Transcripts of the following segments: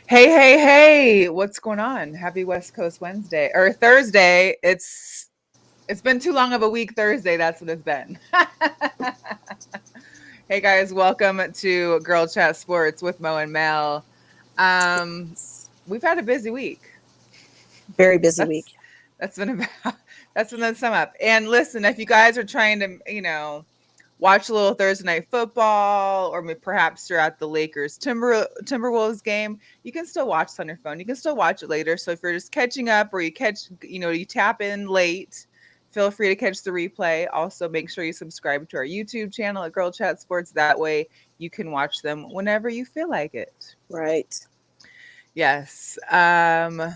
Hey, what's going on? Happy West Coast Wednesday or Thursday. It's been too long of a week Thursday, that's what it's been. Hey guys, welcome to Girl Chat Sports with Mo and Mel. We've had a busy week. Very busy That's week. that's been about that's been the sum up. And listen, if you guys are trying to, watch a little Thursday night football, or perhaps you're at the Lakers Timberwolves game, you can still watch this on your phone. You can still watch it later. So if you're just catching up, or you tap in late, feel free to catch the replay. Also, make sure you subscribe to our YouTube channel at Girl Chat Sports. That way, you can watch them whenever you feel like it. Right. Yes. Yeah.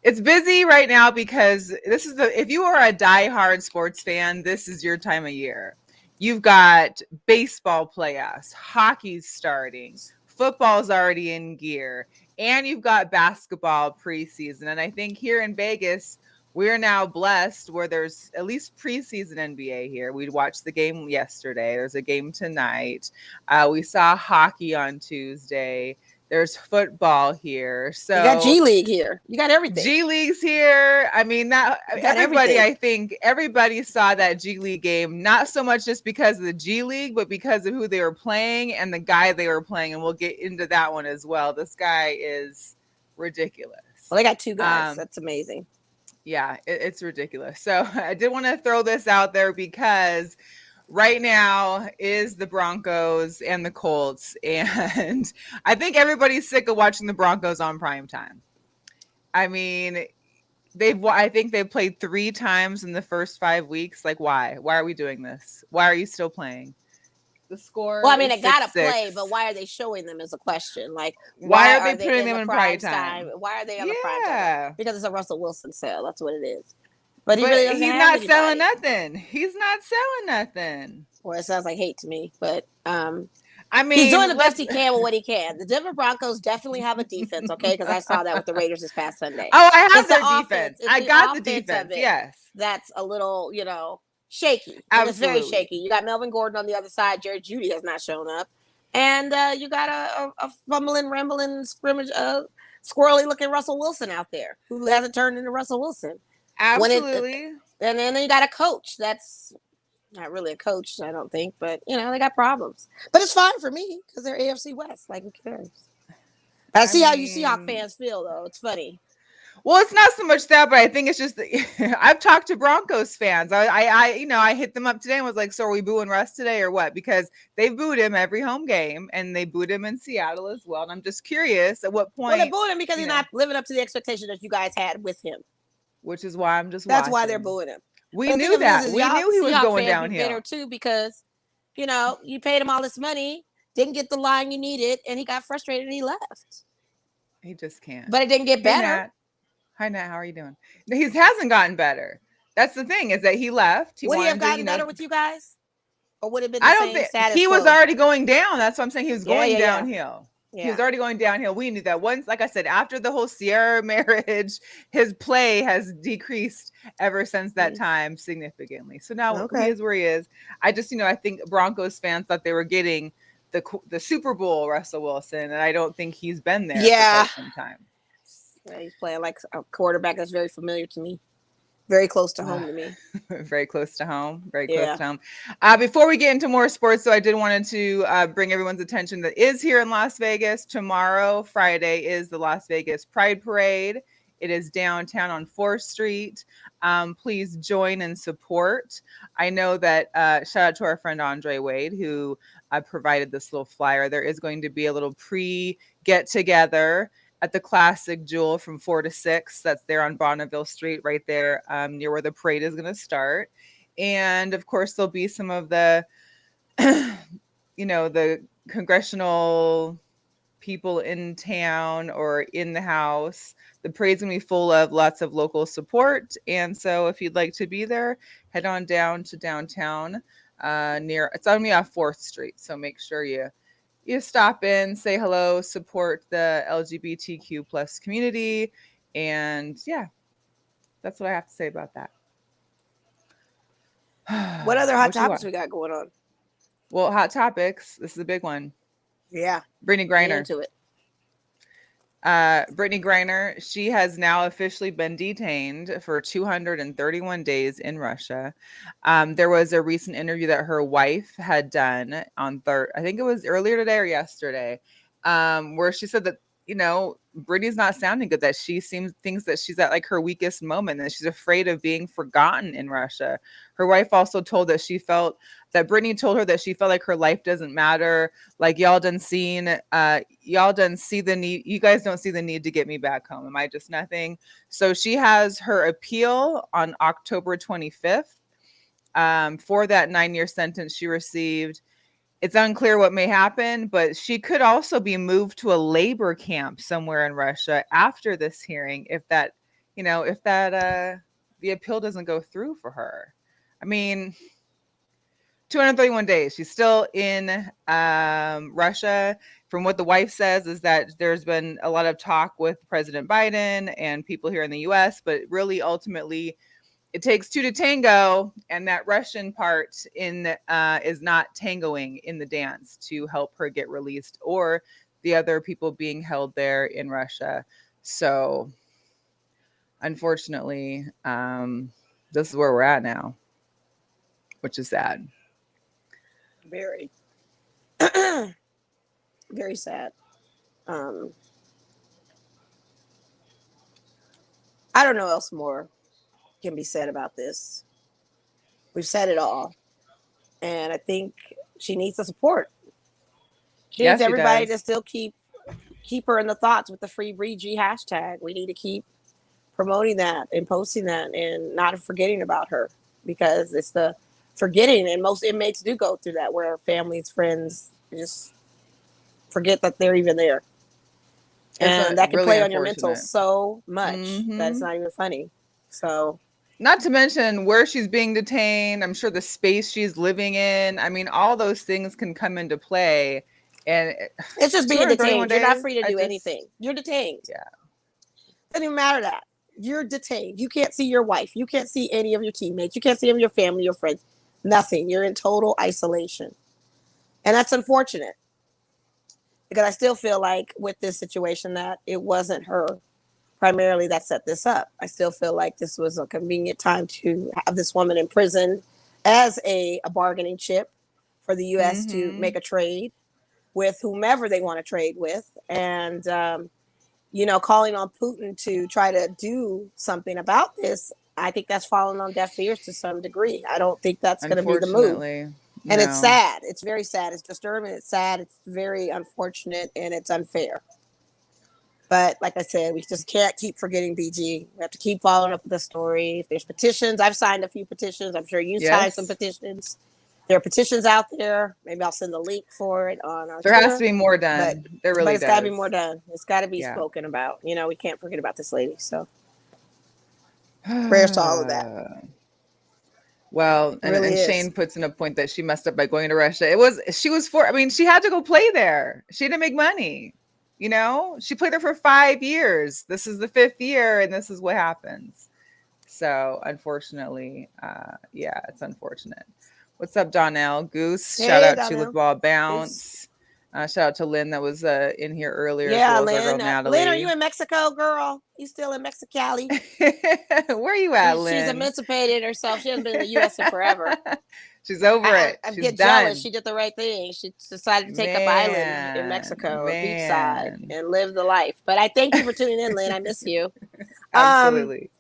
It's busy right now because if you are a diehard sports fan, this is your time of year. You've got baseball playoffs, hockey's starting, football's already in gear, and you've got basketball preseason. And I think here in Vegas, we're now blessed where there's at least preseason NBA here. We watched the game yesterday. There's a game tonight. We saw hockey on Tuesday. There's football here. You got So G League here. You got everything. G League's here. I mean, that You got everybody, everything. I think everybody saw that G League game, not so much just because of the G League, but because of who they were playing and the guy they were playing. And we'll get into that one as well. This guy is ridiculous. Well, they got two guys. Um, That's amazing. yeah, it's ridiculous. So I did want to throw this out there because right now is the Broncos and the Colts. And I think everybody's sick of watching the Broncos on prime time. I mean, I think they've played 3 times in the first 5 weeks. Like, why? Why are we doing this? Why are you still playing? The score Well, I mean, is they got to 6-6. play, but why are they showing them is a question. Like, Why why are they are they putting in them the in prime prime time? time? Why are they on the prime time? Yeah. Because it's a Russell Wilson sale. That's what it is. But he But really doesn't he's have not selling anybody. nothing. He's not selling nothing. Well, it sounds like hate to me, but I he's doing mean, the best he can with what he can. The Denver Broncos definitely have a defense, okay? Because I saw that with the Raiders this past Sunday. Oh, I have It's the their offense. defense. It's I the got the offense of defense. it Yes. that's a little, shaky. It's very Absolutely. shaky. You got Melvin Gordon on the other side. Jerry Jeudy has not shown up. And you got a fumbling, rambling, scrimmage, squirrely looking Russell Wilson out there who hasn't turned into Russell Wilson. Absolutely. And then you got a coach that's not really a coach, I don't think, but they got problems. But it's fine for me because they're AFC West. Like, who cares? I see how you Seahawks fans feel, though. It's funny. Well, it's not so much that, but I think it's just I've talked to Broncos fans. I hit them up today and was like, "So are we booing Russ today or what?" Because they booed him every home game, and they booed him in Seattle as well. And I'm just curious at what Well, they're point, booing him because he's not living up to the expectation that you guys had with him. which is why I'm just That's watching. why they're booing him. We But the knew thing of it that. is We knew he was Seahawks going fans be bitter downhill. too because you paid him all this money, didn't get the line you needed, and he got frustrated and he left. He just can't. But it didn't get better. Nat. Hi, Nat. How are you doing? He hasn't gotten better. That's the thing, is that he left. Would he have gotten better with you guys? Or would it have been I the don't same think status he was quo? already going down. That's what I'm saying. He was going Yeah. downhill. He was already going downhill. We knew that. Once, like I said, after the whole Sierra marriage, his play has decreased ever since that time significantly. So now he is where he is. I just, I think Broncos fans thought they were getting the Super Bowl Russell Wilson, and I don't think he's been there for quite some time. Yeah, he's playing like a quarterback that's very familiar to me. Very close to home to me. Very close to home. Very close to home. Before we get into more sports, though, I did wanted to bring everyone's attention that is here in Las Vegas. Tomorrow, Friday, is the Las Vegas Pride Parade. It is downtown on 4th Street. Please join and support. I know that, shout out to our friend Andre Wade, who provided this little flyer. There is going to be a little pre-get-together at the Classic Jewel from 4 to 6. That's there on Bonneville Street, right there near where the parade is going to start. And of course, there'll be some of the, the congressional people in town or in the house. The parade's going to be full of lots of local support. And so if you'd like to be there, head on down to downtown it's on me off 4th Street. So make sure you stop in, say hello, support the LGBTQ plus community. And yeah, that's what I have to say about that. What other hot topics we got going on? Well, hot topics. This is a big one. Yeah. Brittany Griner. Into it. Brittany Griner, she has now officially been detained for 231 days in Russia. There was a recent interview that her wife had done on I think it was earlier today or yesterday, where she said that, Brittany's not sounding good, that she thinks that she's at like her weakest moment, and that she's afraid of being forgotten in Russia. Her wife also told that Brittany told her that she felt like her life doesn't matter. Like, y'all done see the need. You guys don't see the need to get me back home. Am I just nothing? So she has her appeal on October 25th for that 9-year sentence she received. It's unclear what may happen, but she could also be moved to a labor camp somewhere in Russia after this hearing if the appeal doesn't go through for her. I mean, 231 days. She's still in Russia. From what the wife says is that there's been a lot of talk with President Biden and people here in the US, but really ultimately it takes two to tango, and that Russian part is not tangoing in the dance to help her get released, or the other people being held there in Russia. So unfortunately, this is where we're at now, which is sad. Very, very sad. I don't know else more can be said about this. We've said it all, and I think she needs the support. She needs everybody to still keep her in the thoughts with the FreeBG hashtag. We need to keep promoting that and posting that and not forgetting about her, because it's the forgetting, and most inmates do go through that, where families, friends just forget that they're even there. And that can really play on your mental so much that it's not even funny. So, not to mention where she's being detained, I'm sure the space she's living in. I mean, all those things can come into play. And it's just being detained. You're not free to do anything. You're detained. Yeah. Doesn't even matter that. You're detained. You can't see your wife. You can't see any of your teammates. You can't see any of your family, your friends. Nothing. You're in total isolation. And that's unfortunate, because I still feel like with this situation that it wasn't her primarily that set this up. I still feel like this was a convenient time to have this woman imprisoned as a bargaining chip for the U.S. to make a trade with whomever they want to trade with. And, calling on Putin to try to do something about this, I think that's fallen on deaf ears to some degree. I don't think that's going to be the move. And it's sad. It's very sad. It's disturbing. It's sad. It's very unfortunate, and it's unfair. But like I said, we just can't keep forgetting BG. We have to keep following up with the story. If there's petitions, I've signed a few petitions. I'm sure you signed some petitions. There are petitions out there. Maybe I'll send the link for it on our There has to be more done. But it's got to be more done. It's got to be spoken about. We can't forget about this lady. So prayers to all of that. Well, and Shane puts in a point that she messed up by going to Russia. She had to go play there. She had to make money. She played there for 5 years. This is the 5th year, and this is what happens. So unfortunately, it's unfortunate. What's up, Donnell? Goose. Hey, shout out Donnell. To Ball Bounce. Shout out to Lynn that was in here earlier. Yeah, as well as Lynn. Lynn, are you in Mexico, girl? You still in Mexicali? Where are you at, Lynn? She's emancipated herself. She hasn't been in the U.S. in forever. She's over it. I get jealous. She did the right thing. She decided to take up island in Mexico, beachside, and live the life. But I thank you for tuning in, Lynn. I miss you. Absolutely.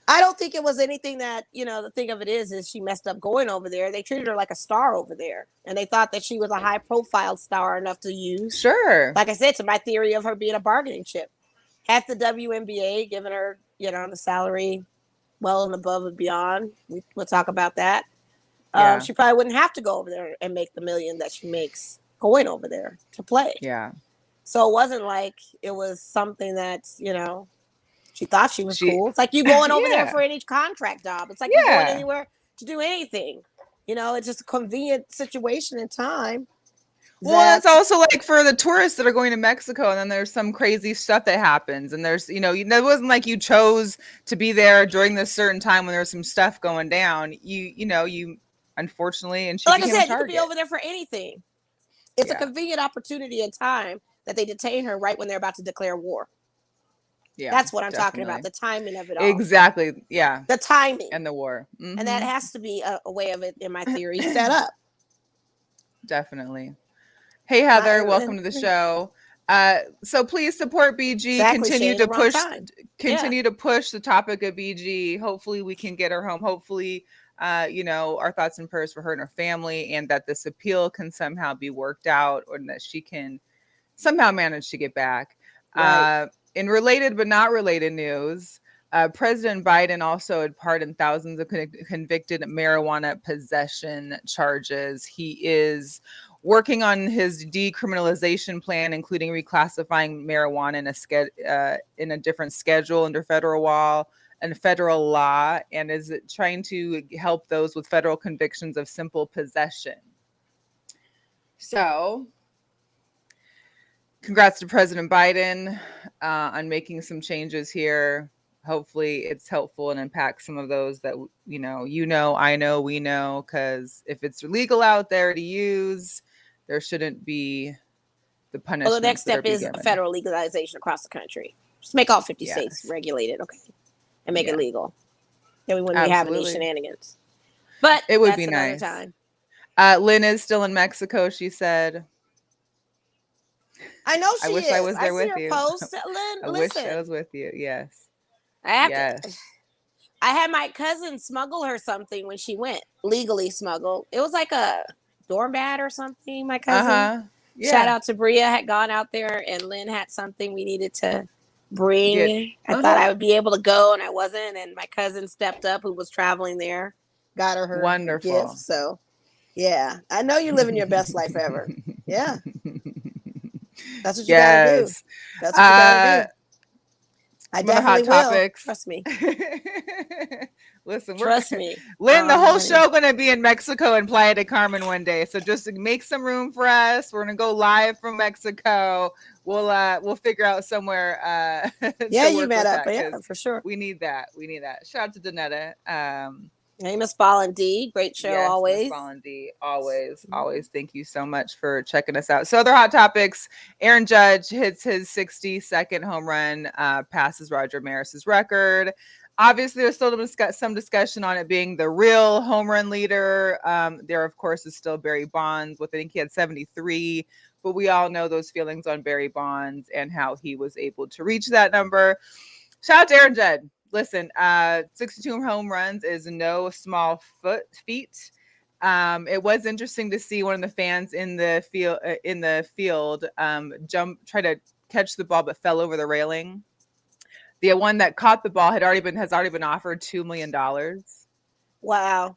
I don't think it was anything that, the thing of it is she messed up going over there. They treated her like a star over there. And they thought that she was a high profile star enough to use. Sure. Like I said, to my theory of her being a bargaining chip. Had the WNBA given her, the salary well and above and beyond, we'll talk about that. Yeah. She probably wouldn't have to go over there and make the $1 million that she makes going over there to play. Yeah. So it wasn't like it was something that, she thought she was cool. It's like you going over there for any contract job. It's like you going anywhere to do anything. It's just a convenient situation and time. Well, it's also like for the tourists that are going to Mexico, and then there's some crazy stuff that happens. And there's, it wasn't like you chose to be there during this certain time when there's some stuff going down. You unfortunately, and she like I said, you could be over there for anything. It's a convenient opportunity and time that they detain her right when they're about to declare war. Yeah, That's what I'm talking definitely. about. The timing of it all. Exactly. Yeah. The timing. And the war. And that has to be a way of it, in my theory, set up. Definitely. Hey, Heather, welcome to the show. So please support BG. Exactly, Shane, the wrong time. Continue to push the topic of BG. Hopefully we can get her home. Hopefully, our thoughts and prayers for her and her family, and that this appeal can somehow be worked out, or that she can somehow manage to get back. Right. In related but not related news, President Biden also had pardoned thousands of convicted marijuana possession charges. He is working on his decriminalization plan, including reclassifying marijuana in a different schedule under federal law, and is trying to help those with federal convictions of simple possession. So, congrats to President Biden on making some changes here. Hopefully it's helpful and impacts some of those that, I know, we know, because if it's legal out there to use, there shouldn't be the punishment. Well, the next step is federal legalization across the country. Just make all 50 states regulated, okay? And make it legal. Then we wouldn't be having these shenanigans. But it would be another nice. Time. Lynn is still in Mexico, she said. I know she is. I wish I was there with you. Post. Lynn, I wish I was with you. Yes. I had my cousin smuggle her something when she went. Legally smuggled. It was like a doormat or something, my cousin. Yeah. Shout out to Bria, had gone out there, and Lynn had something we needed to bring. I thought I would be able to go, and I wasn't. And my cousin stepped up, who was traveling there, got her wonderful gift. So, yeah, I know you're living your best life ever. Yeah, that's what you gotta do. That's what you gotta do. I definitely will. Trust me. Listen, trust me, Lynn. The whole show gonna be in Mexico and Playa del Carmen one day. So just make some room for us. We're gonna go live from Mexico. We'll figure out somewhere. Yeah, you met up. Yeah, for sure. We need that. Shout out to Danetta. Hey, Miss Ball and D. Great show always. Miss Ball and D. Always. Thank you so much for checking us out. So other hot topics. Aaron Judge hits his 62nd home run, passes Roger Maris's record. Obviously, there's still some discussion on it being the real home run leader. There, of course, is still Barry Bonds. I think he had 73. But we all know those feelings on Barry Bonds and how he was able to reach that number. Shout out to Aaron Judge. Listen, 62 home runs is no small feat. It was interesting to see one of the fans in the field try to catch the ball, but fell over the railing. The one that caught the ball has already been offered $2 million. Wow.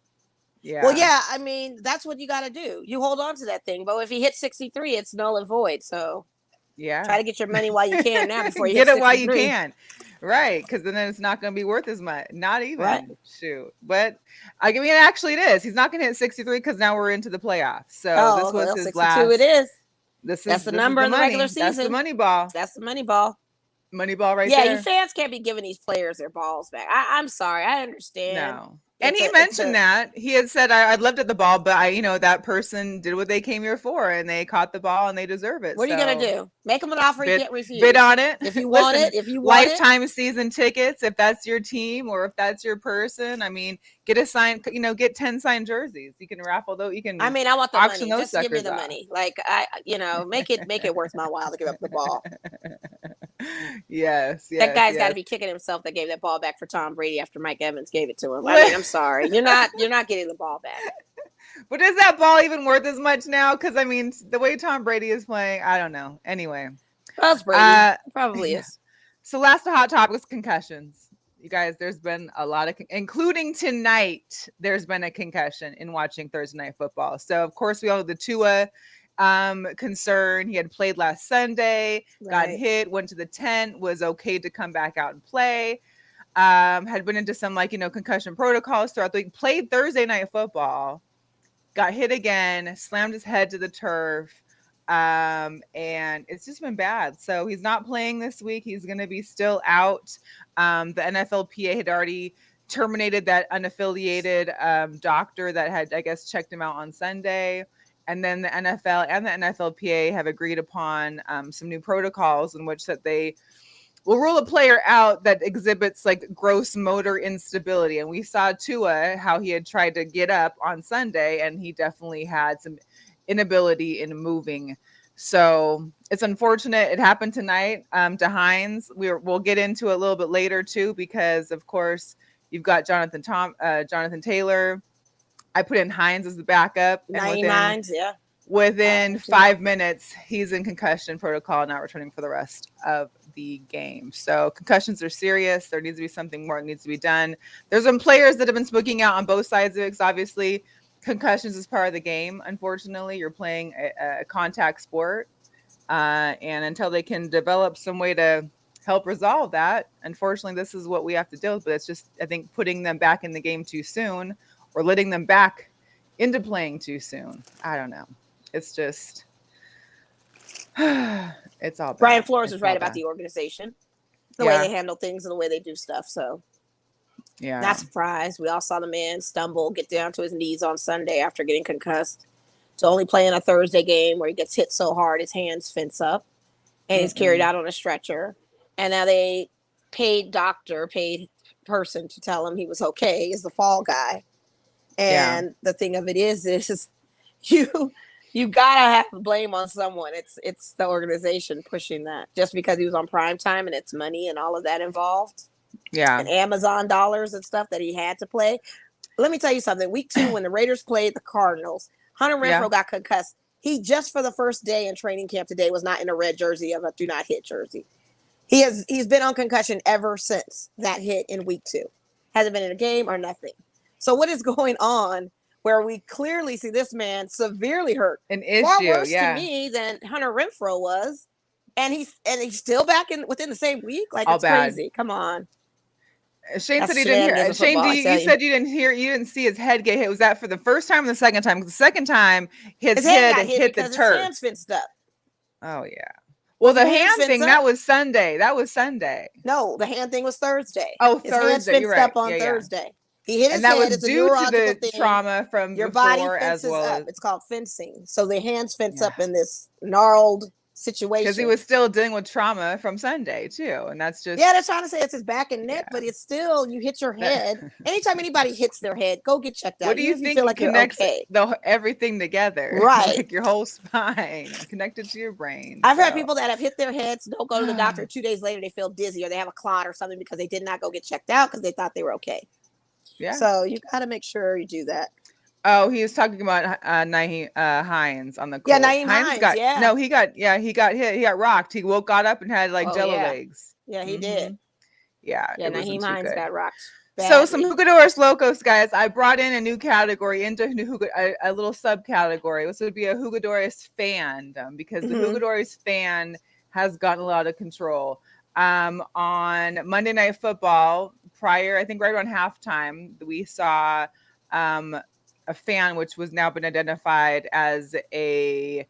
Yeah. Well, yeah. I mean, that's what you got to do. You hold on to that thing, but if he hits 63, it's null and void. So yeah, try to get your money while you can now before you get hit it 63. while you can. Right, because then it's not going to be worth as much. Not even. Right. Shoot. But I mean, actually, it is. He's not going to hit 63 because now we're into the playoffs. So this was his 62 last. It is. That's the number in the regular season. That's the money ball. That's the money ball. Money ball right there. Yeah, you fans can't be giving these players their balls back. I'm sorry. I understand. No. And he mentioned that. He had said, I'd loved at the ball, but that person did what they came here for, and they caught the ball, and they deserve it. What are you going to do? Make them an offer you can't refuse. Bid on it. If you want it. If you want lifetime season tickets, if that's your team or if that's your person. I mean, get a sign, get 10 signed jerseys. You can raffle those. You can. I mean, I want the money. Just give me the money. Like, make it worth my while to give up the ball. Yes. That guy's got to be kicking himself that gave that ball back for Tom Brady after Mike Evans gave it to him. I mean, I'm sorry. You're not getting the ball back. But is that ball even worth as much now? Because I mean, the way Tom Brady is playing, I don't know. Anyway, that's Brady. Probably is. So last hot topic was concussions. You guys, there's been a lot of, including tonight, there's been a concussion in watching Thursday Night Football. So of course we all know the Tua concern. He had played last Sunday, got hit, went to the tent, was okay to come back out and play. Had been into some concussion protocols throughout the week, played Thursday Night Football, got hit again, slammed his head to the turf. And it's just been bad. So he's not playing this week. He's going to be still out. The NFLPA had already terminated that unaffiliated doctor that had, I guess, checked him out on Sunday. And then the NFL and the NFLPA have agreed upon some new protocols in which that they we'll rule a player out that exhibits like gross motor instability. And we saw Tua, how he had tried to get up on Sunday, and he definitely had some inability in moving. So it's unfortunate it happened tonight to Hines. We'll get into it a little bit later too, because of course you've got Jonathan Taylor. I put in Hines as the backup, and within 5 minutes, he's in concussion protocol, not returning for the rest of the game. So concussions are serious. There needs to be something more that needs to be done. There's some players that have been speaking out on both sides of it. Obviously, concussions is part of the game. Unfortunately, you're playing a contact sport, and until they can develop some way to help resolve that, unfortunately, this is what we have to deal with. But it's just, I think, putting them back in the game too soon, or letting them back into playing too soon. I don't know. It's just, it's all bad. Brian Flores is right about the organization, the way they handle things and the way they do stuff. So, not surprised. We all saw the man stumble, get down to his knees on Sunday after getting concussed, to only play in a Thursday game where he gets hit so hard his hands fence up, and he's carried out on a stretcher. And now they paid person to tell him he was okay, is the fall guy. And the thing of it is you gotta have to blame on someone. It's the organization pushing that, just because he was on prime time and it's money and all of that involved. Yeah. And Amazon dollars and stuff that he had to play. Let me tell you something. Week 2, when the Raiders played the Cardinals, Hunter Renfrow got concussed. He just for the first day in training camp today was not in a red jersey of a do not hit jersey. He's been on concussion ever since that hit in week 2. Hasn't been in a game or nothing. So what is going on where we clearly see this man severely hurt? An issue, far worse to me than Hunter Renfrow was, and he's still back within the same week. Like, it's crazy. Come on. Shane said he didn't hear. Shane, you said you didn't see his head get hit. Was that for the first time or the second time? Because the second time his head hit the turf. His hands fenced up. Oh yeah. Well, the hand thing that was Sunday. No, the hand thing was Thursday. Oh, his Thursday. Hands fenced You're right. up on Thursday. He hit his head. Was due to the trauma from your before, body fences as well. Up. It's called fencing. So the hands fence up in this gnarled situation. Because he was still dealing with trauma from Sunday too, and that's just they're trying to say it's his back and neck, but it's still, you hit your head. Anytime anybody hits their head, go get checked out. What do you think? Feel like connects everything together, right? Like your whole spine connected to your brain. I've heard people that have hit their heads, don't go to the doctor. 2 days later, they feel dizzy or they have a clot or something because they did not go get checked out because they thought they were okay. Yeah. So you got to make sure you do that. Oh, he was talking about Hines on the Colts. Yeah, Nyheim Hines. No, he got hit. He got rocked. He got up and had like jello legs. Yeah, he did. Yeah, Nyheim Hines got rocked. Badly. So some Jugadores Locos, guys. I brought in a new category into a little subcategory. This would be a Jugadores fandom, because the Jugadores fan has gotten a lot of control. On Monday Night Football, right around halftime, we saw a fan, which was now been identified as a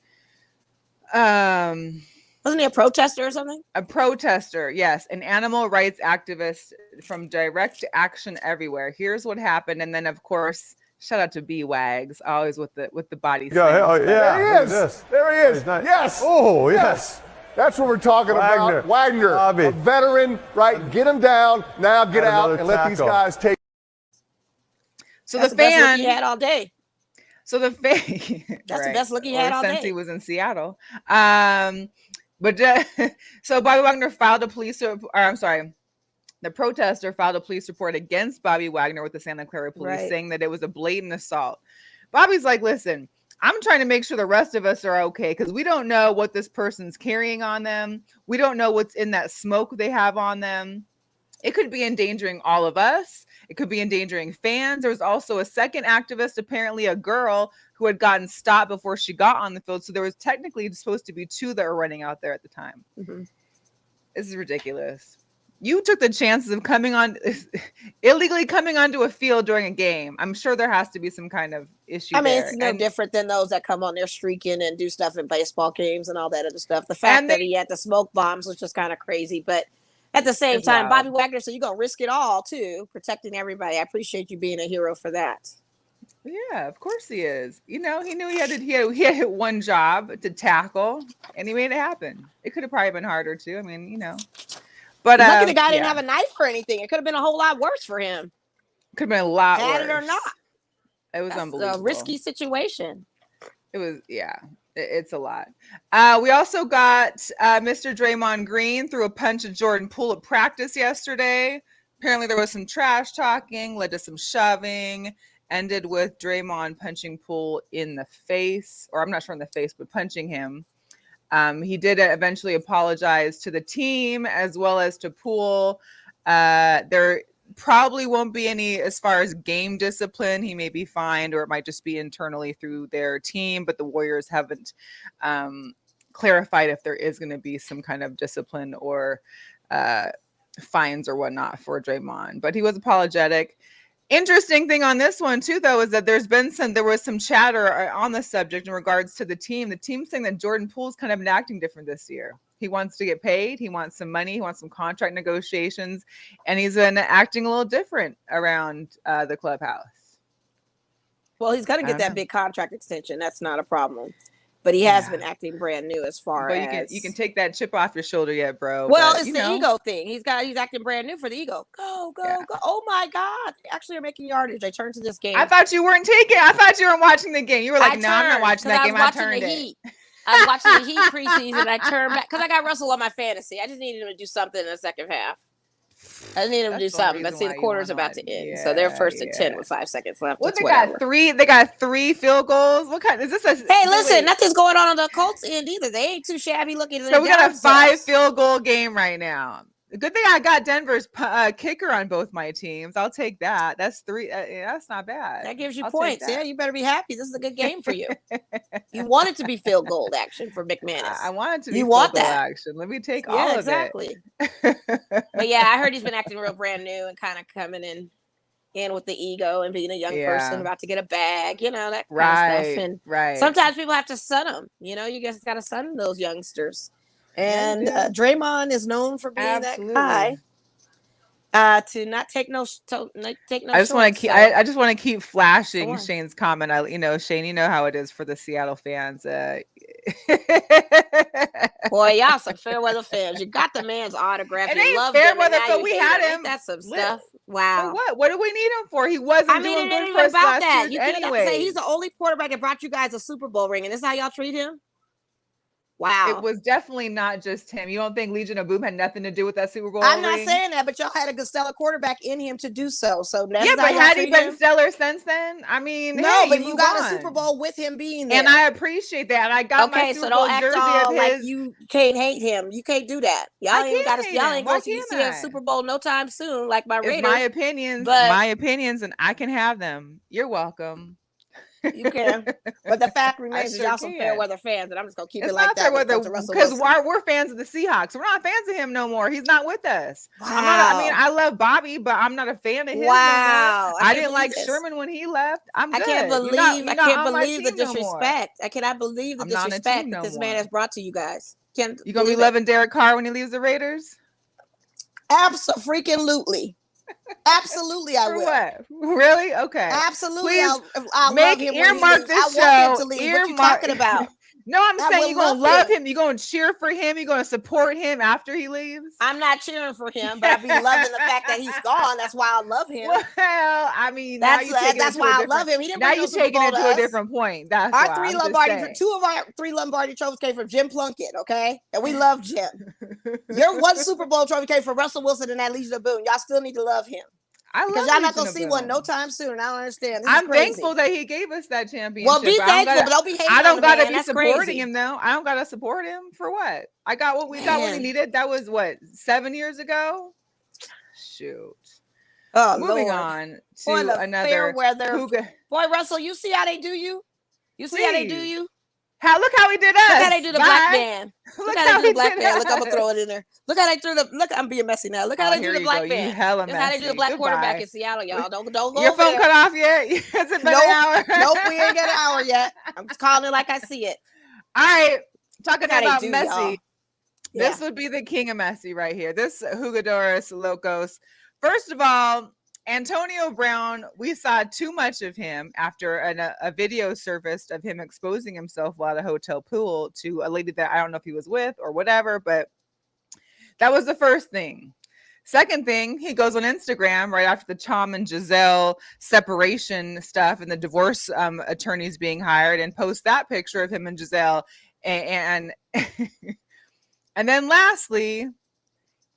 wasn't he a protester or something? A protester, yes, an animal rights activist from Direct Action Everywhere. Here's what happened, and then of course, shout out to B-Wags, always with the body. There he is. There he is. Yes. Oh, yes. That's what we're talking about. Wagner, a veteran, right? Get him down. Now get out and let these guys take. So the fan, best look he had all day. So the fan, that's the best look he had all day since he was in Seattle. But so Bobby Wagner filed a police, the protester filed a police report against Bobby Wagner with the Santa Clara police, saying that it was a blatant assault. Bobby's like, listen, I'm trying to make sure the rest of us are okay, because we don't know what this person's carrying on them. We don't know what's in that smoke they have on them. It could be endangering all of us. It could be endangering fans. There was also a second activist, apparently a girl, who had gotten stopped before she got on the field. So there was technically supposed to be 2 that were running out there at the time. This is ridiculous. You took the chances of illegally coming onto a field during a game. I'm sure there has to be some kind of issue. It's no different than those that come on there streaking and do stuff in baseball games and all that other stuff. The fact that he had the smoke bombs was just kind of crazy, but at the same time, Bobby Wagner said, you're going to risk it all, too, protecting everybody. I appreciate you being a hero for that. Yeah, of course he is. He knew he had one job to tackle, and he made it happen. It could have probably been harder, too. But lucky the guy didn't have a knife or anything. It could have been a whole lot worse for him. Could have been a lot worse. Had it or not. It was unbelievable. A risky situation. It was, it's a lot. We also got Mr. Draymond Green threw a punch at Jordan Poole at practice yesterday. Apparently there was some trash talking, led to some shoving, ended with Draymond punching Poole in the face, or I'm not sure in the face, but punching him. He did eventually apologize to the team as well as to Poole. There probably won't be any as far as game discipline. He may be fined, or it might just be internally through their team, but the Warriors haven't clarified if there is going to be some kind of discipline or fines or whatnot for Draymond, but he was apologetic. Interesting thing on this one too, though, is that there was some chatter on the subject in regards to the team. The team's saying that Jordan Poole's kind of been acting different this year. He wants to get paid. He wants some money. He wants some contract negotiations, and he's been acting a little different around the clubhouse. Well, he's going to get that big contract extension. That's not a problem. But he has been acting brand new as far as you can take that chip off your shoulder yet, bro. Well, it's the ego thing. He's acting brand new for the ego. Go. Oh my God. They actually are making yardage. I turned to this game. I thought you weren't watching the game. You were like, no, I'm not watching that game. I turned it. I was watching the Heat preseason. I turned back because I got Russell on my fantasy. I just needed him to do something in the second half. I just needed him to do something. But see, the quarter's about to end, so they're first and 10 with 5 seconds left. What they got three field goals. What kind is this? Hey, listen, nothing's going on the Colts end either. They ain't too shabby looking. So we got a 5 field goal game right now. Good thing I got Denver's kicker on both my teams. I'll take that. That's 3. That's not bad. That gives you points. Yeah, you better be happy. This is a good game for you. You want it to be field goal action for McManus. I want it to be field goal action. Let me take all of it. Exactly. But yeah, I heard he's been acting real brand new and kind of coming in with the ego and being a young person about to get a bag, that kind of stuff. And sometimes people have to sun them. You just got to sun those youngsters. And Draymond is known for being that guy. To not take no. I just want to keep flashing Shane's comment. Shane, you know how it is for the Seattle fans. Boy, y'all some fair weather fans. You got the man's autograph. It ain't fair weather, but we had him. That's some stuff. Wow. What do we need him for? He wasn't doing good for us last year. Anyway, say he's the only quarterback that brought you guys a Super Bowl ring, and this is how y'all treat him. Wow. It was definitely not just him. You don't think Legion of Boom had nothing to do with that Super Bowl I'm not saying that, but y'all had a stellar quarterback in him to do so. So that's but had he been stellar since then? I mean, but you got a Super Bowl with him being there. And I appreciate that. And I got my Super Bowl jersey of his. Like you can't hate him. You can't do that. Y'all ain't going to see a Super Bowl no time soon, like my Raiders. It's my opinions, and I can have them. You're welcome. You can, but the fact remains is y'all some fair weather fans, and I'm just gonna keep it like that. Because we're fans of the Seahawks. We're not fans of him no more. He's not with us. Wow. I love Bobby, but I'm not a fan of him. Wow, I didn't like Sherman when he left. I can't believe the disrespect. I cannot believe the disrespect that this man has brought to you guys. You gonna be loving Derek Carr when he leaves the Raiders? Absolutely. Absolutely, I will. What? Really? Okay. Absolutely, I'll love him. Earmark this show. I want him to leave. What you talking about? No, I'm saying you're gonna love him. You're gonna cheer for him. You're gonna support him after he leaves. I'm not cheering for him, but I'll be loving the fact that he's gone. That's why I love him. Well, I mean, that's why I love him. He didn't. Now you're taking it to a different point. That's our two of our 3 Lombardi trophies came from Jim Plunkett. Okay, and we love Jim. Your 1 Super Bowl trophy came from Russell Wilson and that Legion of Boom. Y'all still need to love him. Because y'all not gonna see one no time soon. I don't understand. I'm thankful that he gave us that championship. Well, be thankful, but don't be hating. I don't gotta be supporting him though. I don't gotta support him for what? I got what we got what he needed. That was what 7 years ago. Shoot. Oh, moving on to another fair weather. Boy, Russell, you see how they do you? You see how they do you? Look how he did us. Look how they do the black man. Look how they do the black man. Look, I'm gonna throw it in there. Look how they threw the. Look, I'm being messy now. Look how they do the black man. Look how they do the black quarterback in Seattle, y'all. Don't go. Your phone cut off yet? Has it been an hour? Nope, we ain't got an hour yet. I'm just calling it like I see it. All right, talking about Messi. This would be the king of Messi right here. This Jugadores Locos. First of all, Antonio Brown, we saw too much of him after a video surfaced of him exposing himself while at a hotel pool to a lady that I don't know if he was with or whatever, but That was the first thing. Second thing, he goes on Instagram right after the Tom and Giselle separation stuff and the divorce attorneys being hired, and posts that picture of him and Giselle. And and then lastly,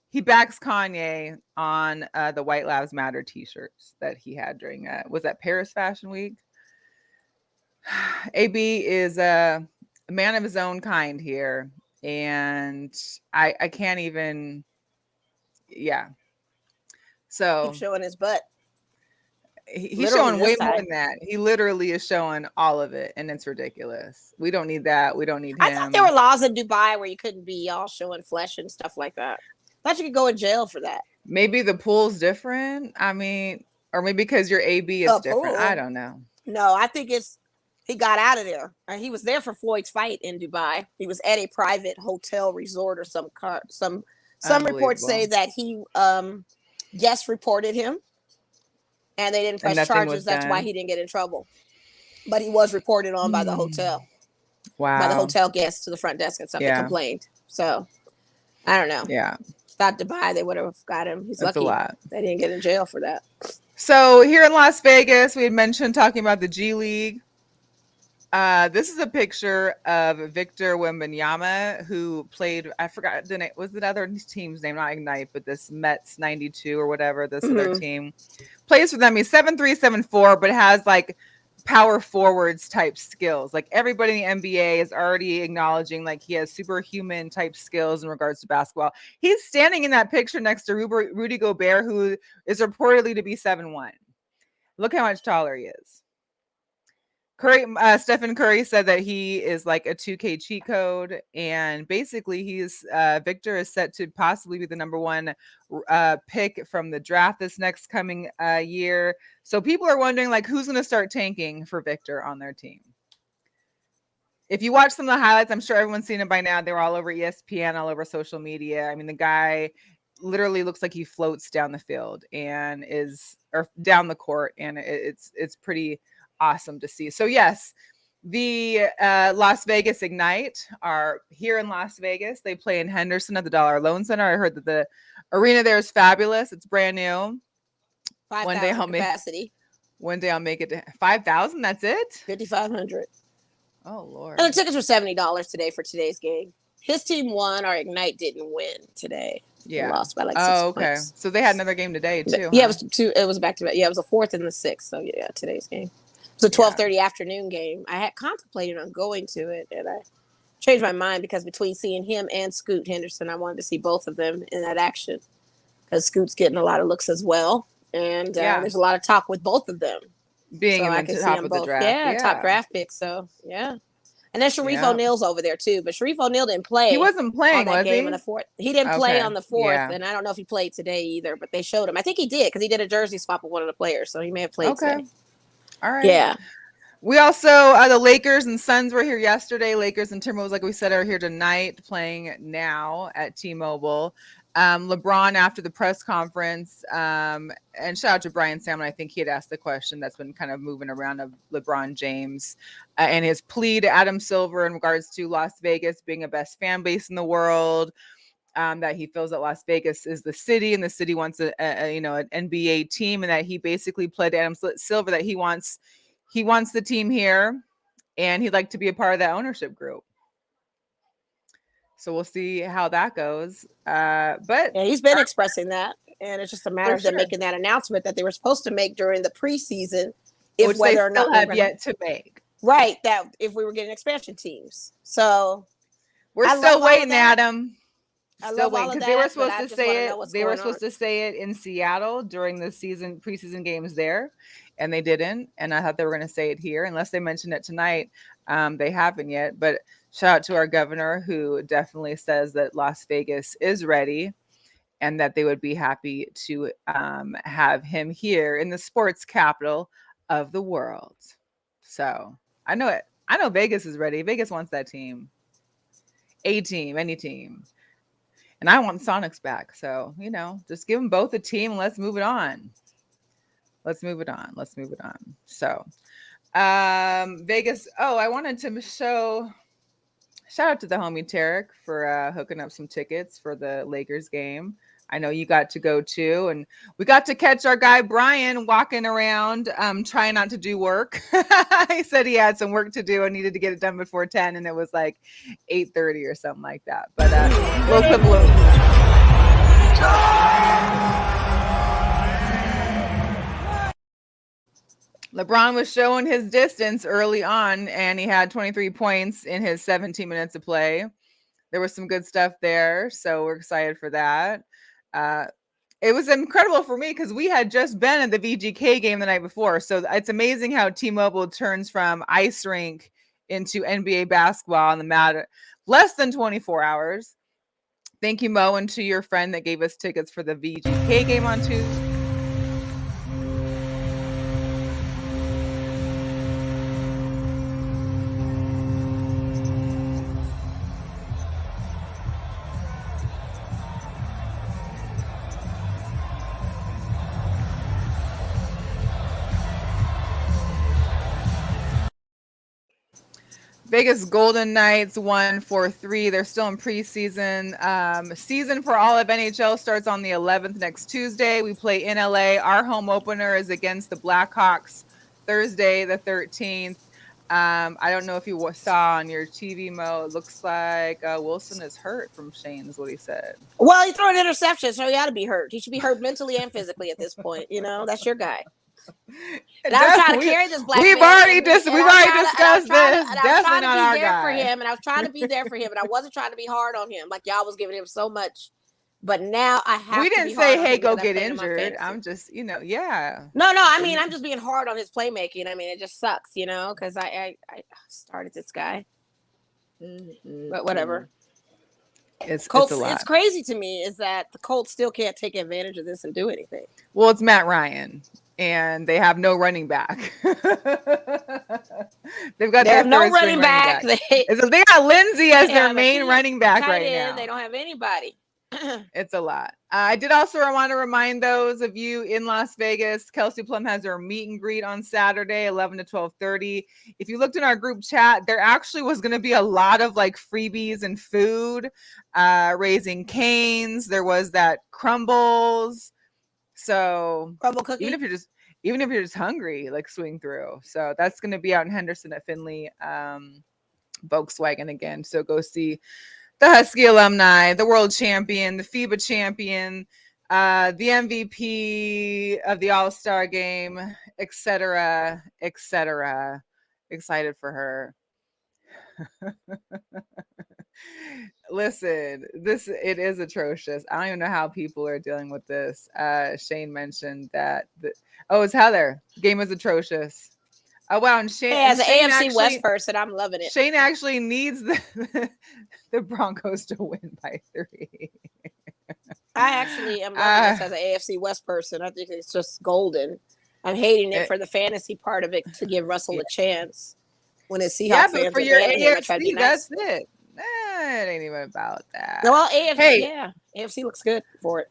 he backs Kanye on the White Lives Matter t-shirts that he had during was that Paris Fashion Week. AB is a man of his own kind here, and I can't even. Yeah. So keep showing his butt. He's showing way more than that. He literally is showing all of it, and it's ridiculous. We don't need that. We don't need him. I thought there were laws in Dubai where you couldn't be all showing flesh and stuff like that. I thought you could go in jail for that. Maybe the pool's different. I mean, or maybe because your AB is different. I don't know. No, I think he got out of there. He was there for Floyd's fight in Dubai. He was at a private hotel resort or some reports say that he guest reported him. And they didn't press charges. That's why he didn't get in trouble. But he was reported on by the hotel. Wow. By the hotel guests to the front desk and something complained. So, I don't know. Yeah. Thought Dubai, they would have got him. He's lucky they didn't get in jail for that. So, here in Las Vegas, we had mentioned talking about the G League. This is a picture of Victor Wembanyama, who played, I forgot the name, was the other team's name, not Ignite, but this Mets 92 or whatever, this other team. Plays for them. He's 7'3", 7'4", but has like power forwards type skills. Like everybody in the NBA is already acknowledging like he has superhuman type skills in regards to basketball. He's standing in that picture next to Rudy Gobert, who is reportedly to be 7'1". Look how much taller he is. Stephen Curry said that he is like a 2K cheat code, and basically Victor is set to possibly be the number one pick from the draft this next coming year. So people are wondering like who's going to start tanking for Victor on their team. If you watch some of the highlights, I'm sure everyone's seen it by now. They're all over ESPN, all over social media. I mean, the guy literally looks like he floats down the field or down the court, and it's pretty awesome to see. So yes, the Las Vegas Ignite are here in Las Vegas. They play in Henderson at the Dollar Loan Center. I heard that the arena there is fabulous. It's brand new. 5,000 capacity. One day I'll make it to 5,000. That's it? 5,500. Oh Lord. And the tickets were $70 today for today's game. His team won. Our Ignite didn't win today. Yeah. They lost by like 6 points. So they had another game today too. Yeah, it was two. It was back to back. Yeah, it was a 4th and the 6th. So yeah, today's game. It's a 12:30 afternoon game. I had contemplated on going to it, and I changed my mind because between seeing him and Scoot Henderson, I wanted to see both of them in that action because Scoot's getting a lot of looks as well, and there's a lot of talk with both of them being in the top of the draft. Yeah, top draft pick. So yeah, and then Sharif O'Neal's over there too, but Sharif O'Neal didn't play. He wasn't playing, on that was game he? In the 4th. He didn't play on the 4th, and I don't know if he played today either. But they showed him. I think he did because he did a jersey swap with one of the players, so he may have played today. All right. Yeah. We also, the Lakers and Suns were here yesterday. Lakers and Timberwolves, like we said, are here tonight, playing now at T-Mobile. LeBron, after the press conference, and shout out to Brian Salmon, I think he had asked the question that's been kind of moving around of LeBron James and his plea to Adam Silver in regards to Las Vegas being a best fan base in the world. That he feels that Las Vegas is the city, and the city wants an NBA team, and that he basically pled to Adam Silver that he wants the team here, and he'd like to be a part of that ownership group. So we'll see how that goes. But he's been expressing that, and it's just a matter of them making that announcement that they were supposed to make during the preseason, which they still have yet to make. Right, that if we were getting expansion teams. So we're still waiting, Adam. Still waiting because they were supposed to say it. They were supposed to say it in Seattle during the preseason games there, and they didn't. And I thought they were going to say it here, unless they mentioned it tonight. They haven't yet. But shout out to our governor, who definitely says that Las Vegas is ready, and that they would be happy to have him here in the sports capital of the world. So I know it. I know Vegas is ready. Vegas wants that team. A team, any team. And I want Sonics back. So, just give them both a team and let's move it on. So, Vegas. Oh, I wanted to show Shout out to the homie Tarek for hooking up some tickets for the Lakers game. I know you got to go too, and we got to catch our guy Brian walking around, trying not to do work. He said he had some work to do and needed to get it done before 10, and it was like 8:30 or something like that. But little clip, LeBron was showing his distance early on, and he had 23 points in his 17 minutes of play. There was some good stuff there, so we're excited for that. It was incredible for me because we had just been at the VGK game the night before. So it's amazing how T-Mobile turns from ice rink into NBA basketball on the matter less than 24 hours. Thank you, Mo, and to your friend that gave us tickets for the VGK game on Tuesday. Vegas Golden Knights won 4-3. They're still in preseason. Season for all of NHL starts on the 11th next Tuesday. We play in LA. Our home opener is against the Blackhawks Thursday the 13th. I don't know if you saw on your TV, Mo. It looks like Wilson is hurt from Shane, is what he said. Well, he threw an interception, so he ought to be hurt. He should be hurt mentally and physically at this point. You know, that's your guy. And I was trying to carry this black man. We've already discussed this. Definitely not our guy. For him, and I was trying to be there for him, and I wasn't trying to be hard on him. Like y'all was giving him so much, but now I have. We to didn't be say, hard "Hey, on go get injured." I'm just, yeah. No. I mean, I'm just being hard on his playmaking. I mean, it just sucks, because I started this guy. But whatever. It's Colts, a lot. It's crazy to me is that the Colts still can't take advantage of this and do anything. Well, it's Matt Ryan. And they have no running back. They have no running back. They got Lindsay as their main running back right now. They don't have anybody. It's a lot. I did also want to remind those of you in Las Vegas, Kelsey Plum has her meet and greet on Saturday, 11 to 12:30. If you looked in our group chat, there actually was going to be a lot of like freebies and food, Raising Cane's. There was that Crumbles. So Crumble cookie. even if you're just hungry, like swing through. So that's going to be out in Henderson at Finley, Volkswagen again. So go see the Husky alumni, the world champion, the FIBA champion, the MVP of the All-Star game, etc., etc. Excited for her. Listen, it is atrocious. I don't even know how people are dealing with this. Shane mentioned that. It's Heather. Game is atrocious. Oh wow! And Shane, as an AFC West person, I'm loving it. Shane actually needs the Broncos to win by 3. I actually am loving this as an AFC West person. I think it's just golden. I'm hating it for the fantasy part of it to give Russell a chance when it's Seahawks but for your AFC, that's it. It ain't even about that. Well, AFC, AFC looks good for it.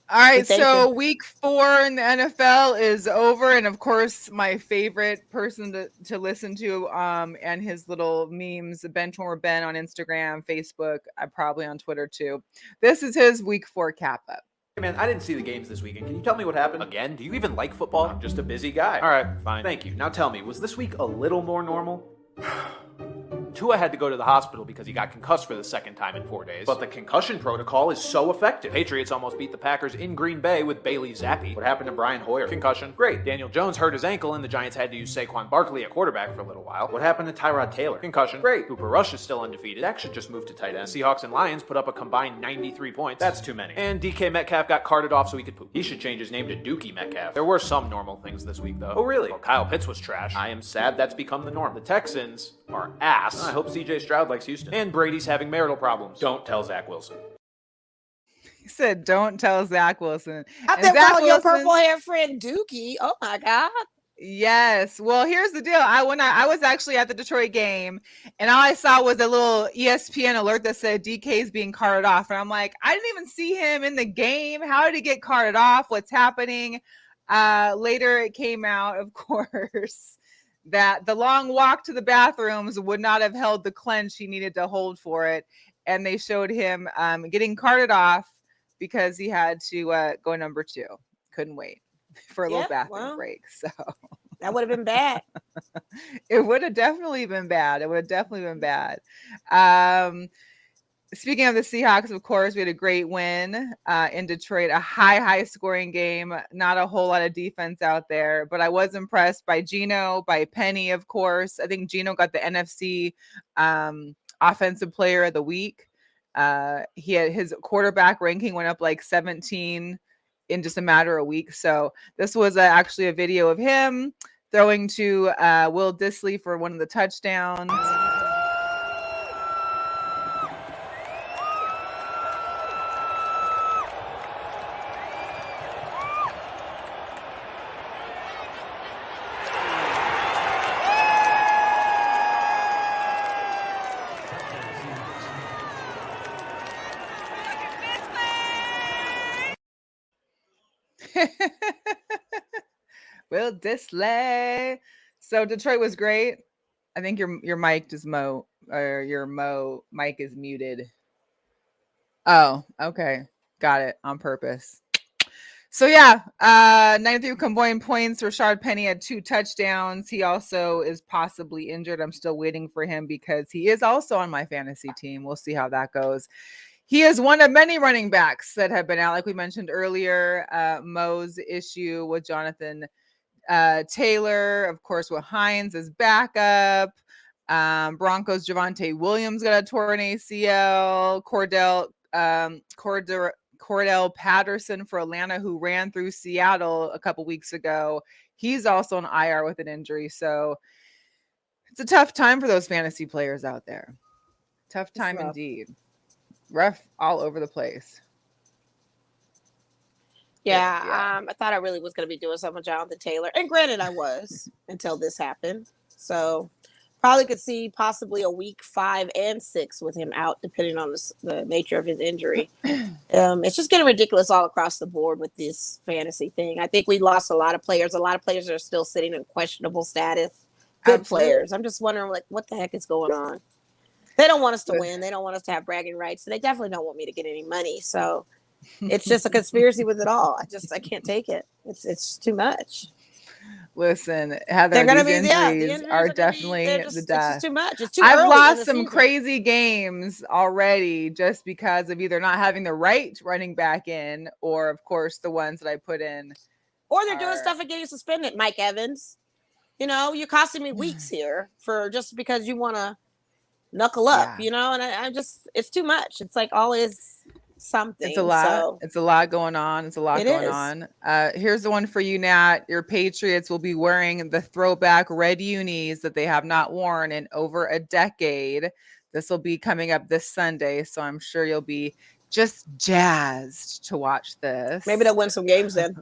All right, so week 4 in the NFL is over, and of course, my favorite person to listen to, and his little memes, Benchwarmer Ben on Instagram, Facebook, probably on Twitter too. This is his week 4 cap up. Hey man, I didn't see the games this weekend. Can you tell me what happened? Again? Do you even like football? I'm just a busy guy. All right, fine. Thank you. Now tell me, was this week a little more normal? Tua had to go to the hospital because he got concussed for the second time in 4 days. But the concussion protocol is so effective. Patriots almost beat the Packers in Green Bay with Bailey Zappi. What happened to Brian Hoyer? Concussion. Great. Daniel Jones hurt his ankle and the Giants had to use Saquon Barkley at quarterback for a little while. What happened to Tyrod Taylor? Concussion. Great. Cooper Rush is still undefeated. Dak should just move to tight end. Seahawks and Lions put up a combined 93 points. That's too many. And DK Metcalf got carted off so he could poop. He should change his name to Dookie Metcalf. There were some normal things this week though. Oh really? Well, Kyle Pitts was trash. I am sad that's become the norm. The Texans are ass. I hope CJ Stroud likes Houston. And Brady's having marital problems. Don't tell Zach Wilson. He said, don't tell Zach Wilson. I've been calling your purple hair friend Dookie. Oh my God. Yes. Well, here's the deal. I was actually at the Detroit game, and all I saw was a little ESPN alert that said DK's being carted off. And I'm like, I didn't even see him in the game. How did he get carted off? What's happening? Later it came out, of course, that the long walk to the bathrooms would not have held the clench he needed to hold for it. And they showed him getting carted off because he had to go number 2. Couldn't wait for a little bathroom break. So that would have been bad. It would have definitely been bad. Speaking of the Seahawks, of course, we had a great win in Detroit, a high scoring game. Not a whole lot of defense out there, but I was impressed by Geno, by Penny, of course. I think Geno got the NFC Offensive Player of the Week. He had his quarterback ranking went up like 17 in just a matter of weeks. So this was actually a video of him throwing to Will Dissly for one of the touchdowns. Will Dissly. So Detroit was great. I think your mic is mic is muted. Oh, okay. Got it on purpose. So yeah, 93 combined points. Rashard Penny had 2 touchdowns. He also is possibly injured. I'm still waiting for him because he is also on my fantasy team. We'll see how that goes. He is one of many running backs that have been out. Like we mentioned earlier, Mo's issue with Jonathan Taylor, of course, with Hines as backup. Broncos Javonte Williams got a torn ACL. Cordell Patterson for Atlanta, who ran through Seattle a couple weeks ago. He's also on IR with an injury. So it's a tough time for those fantasy players out there. Tough time indeed. Rough all over the place. Yeah. I thought I really was going to be doing something with Jonathan Taylor. And granted, I was until this happened. So probably could see possibly a week 5 and 6 with him out, depending on the nature of his injury. It's just getting ridiculous all across the board with this fantasy thing. I think we lost a lot of players. A lot of players are still sitting in questionable status. Good players. I'm just wondering, like, what the heck is going on? They don't want us to win. They don't want us to have bragging rights. And they definitely don't want me to get any money. So it's just a conspiracy with it all. I can't take it. It's too much. Listen, Heather, these injuries are definitely the death. It's too much. It's too I've early lost some crazy games already just because of either not having the right running back in, or of course the ones that I put in. Or they're doing stuff and getting suspended. Mike Evans, you're costing me weeks here for just because you want to knuckle up, and I'm just, it's too much. It's like always something. It's a lot. So it's a lot going on. Here's the one for you, Nat. Your Patriots will be wearing the throwback red unis that they have not worn in over a decade. This will be coming up this Sunday, so I'm sure you'll be just jazzed to watch this. Maybe they'll win some games then.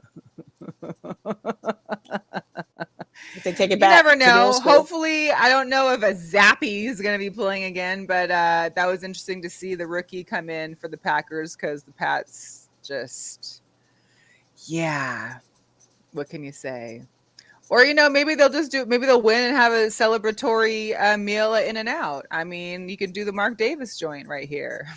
If they take it back. You never know. Hopefully, I don't know if a Zappy is going to be playing again, but that was interesting to see the rookie come in for the Packers because the Pats just, what can you say? Or, maybe they'll win and have a celebratory meal at In-N-Out. I mean, you could do the Mark Davis joint right here.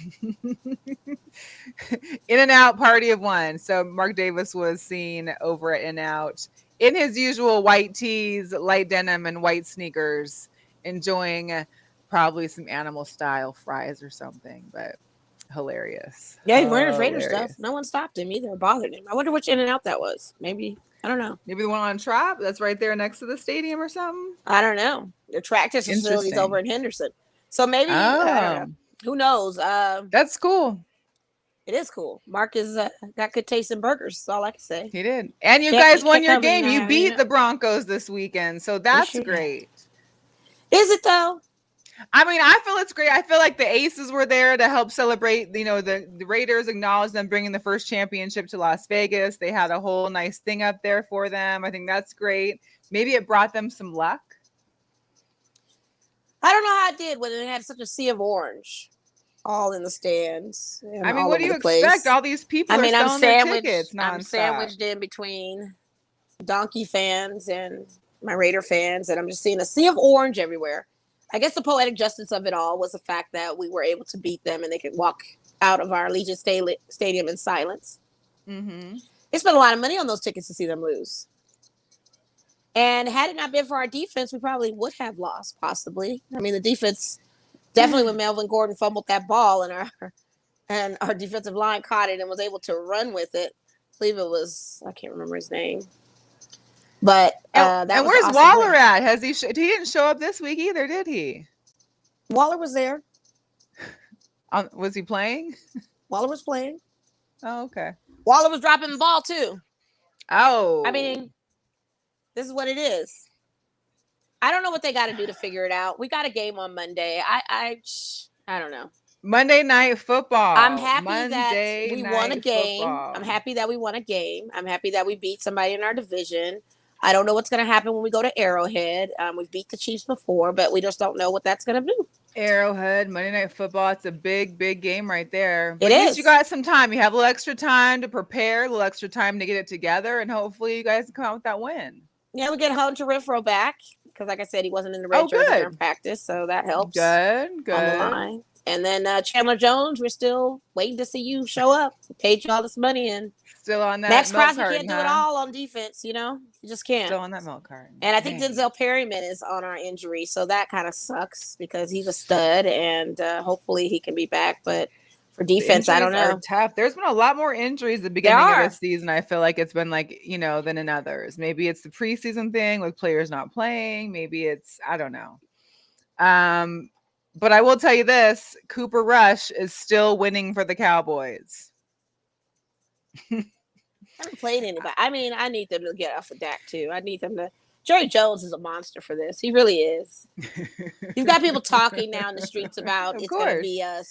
In-N-Out party of one. So Mark Davis was seen over at In-N-Out in his usual white tees, light denim, and white sneakers, enjoying probably some animal style fries or something, but hilarious. Yeah, he's wearing his Raider stuff. No one stopped him either or bothered him. I wonder which In-N-Out that was. Maybe, I don't know. Maybe the one on Trop that's right there next to the stadium or something? I don't know. Their practice facilities over in Henderson. So maybe, I don't know. Who knows? That's cool. It is cool. Mark is got good taste in burgers. That's all I can say. He did. And you guys won your game. You beat the Broncos this weekend. So that's great. Is it though? I mean, I feel it's great. I feel like the Aces were there to help celebrate. The Raiders acknowledged them bringing the first championship to Las Vegas. They had a whole nice thing up there for them. I think that's great. Maybe it brought them some luck. I don't know how it did when they had such a sea of orange. All in the stands. I mean, what do you expect? All these people are selling their tickets nonstop. I'm sandwiched in between Donkey fans and my Raider fans, and I'm just seeing a sea of orange everywhere. I guess the poetic justice of it all was the fact that we were able to beat them and they could walk out of our Allegiant Stadium in silence. Mm-hmm. They spent a lot of money on those tickets to see them lose. And had it not been for our defense, we probably would have lost, possibly. I mean, the defense, definitely when Melvin Gordon fumbled that ball and our defensive line caught it and was able to run with it. I believe it was, I can't remember his name. But and that was where's awesome Waller win. at? Has he didn't show up this week either, did he? Waller was there. Was he playing? Waller was playing. Oh, okay. Waller was dropping the ball too. Oh. I mean, this is what it is. I don't know what they got to do to figure it out. We got a game on Monday. I don't know. Monday Night Football. I'm happy that we won a game. Football. I'm happy that we won a game. I'm happy that we beat somebody in our division. I don't know what's going to happen when we go to Arrowhead. We've beat the Chiefs before, but we just don't know what that's going to do. Arrowhead, Monday Night Football. It's a big, big game right there. It is. You got some time. You have a little extra time to prepare, a little extra time to get it together, and hopefully you guys can come out with that win. Yeah, we get Hunter Renfrow back because, like I said, he wasn't in the red jersey during practice, so that helps. Good. On the line. And then Chandler Jones, we're still waiting to see you show up. We paid you all this money, and still on that. Max Crosby can't do it all on defense. You know, you just can't. Still on that milk carton. And I think Denzel Perryman is on our injury, so that kind of sucks because he's a stud, and hopefully he can be back. But for defense, I don't know. Tough. There's been a lot more injuries at the beginning of the season. I feel like it's been than in others. Maybe it's the preseason thing with players not playing. Maybe it's I don't know. But I will tell you this: Cooper Rush is still winning for the Cowboys. I haven't played anybody. I mean, I need them to get off of Dak too. I need them to. Jerry Jones is a monster for this. He really is. You've got people talking now in the streets about it's going to be a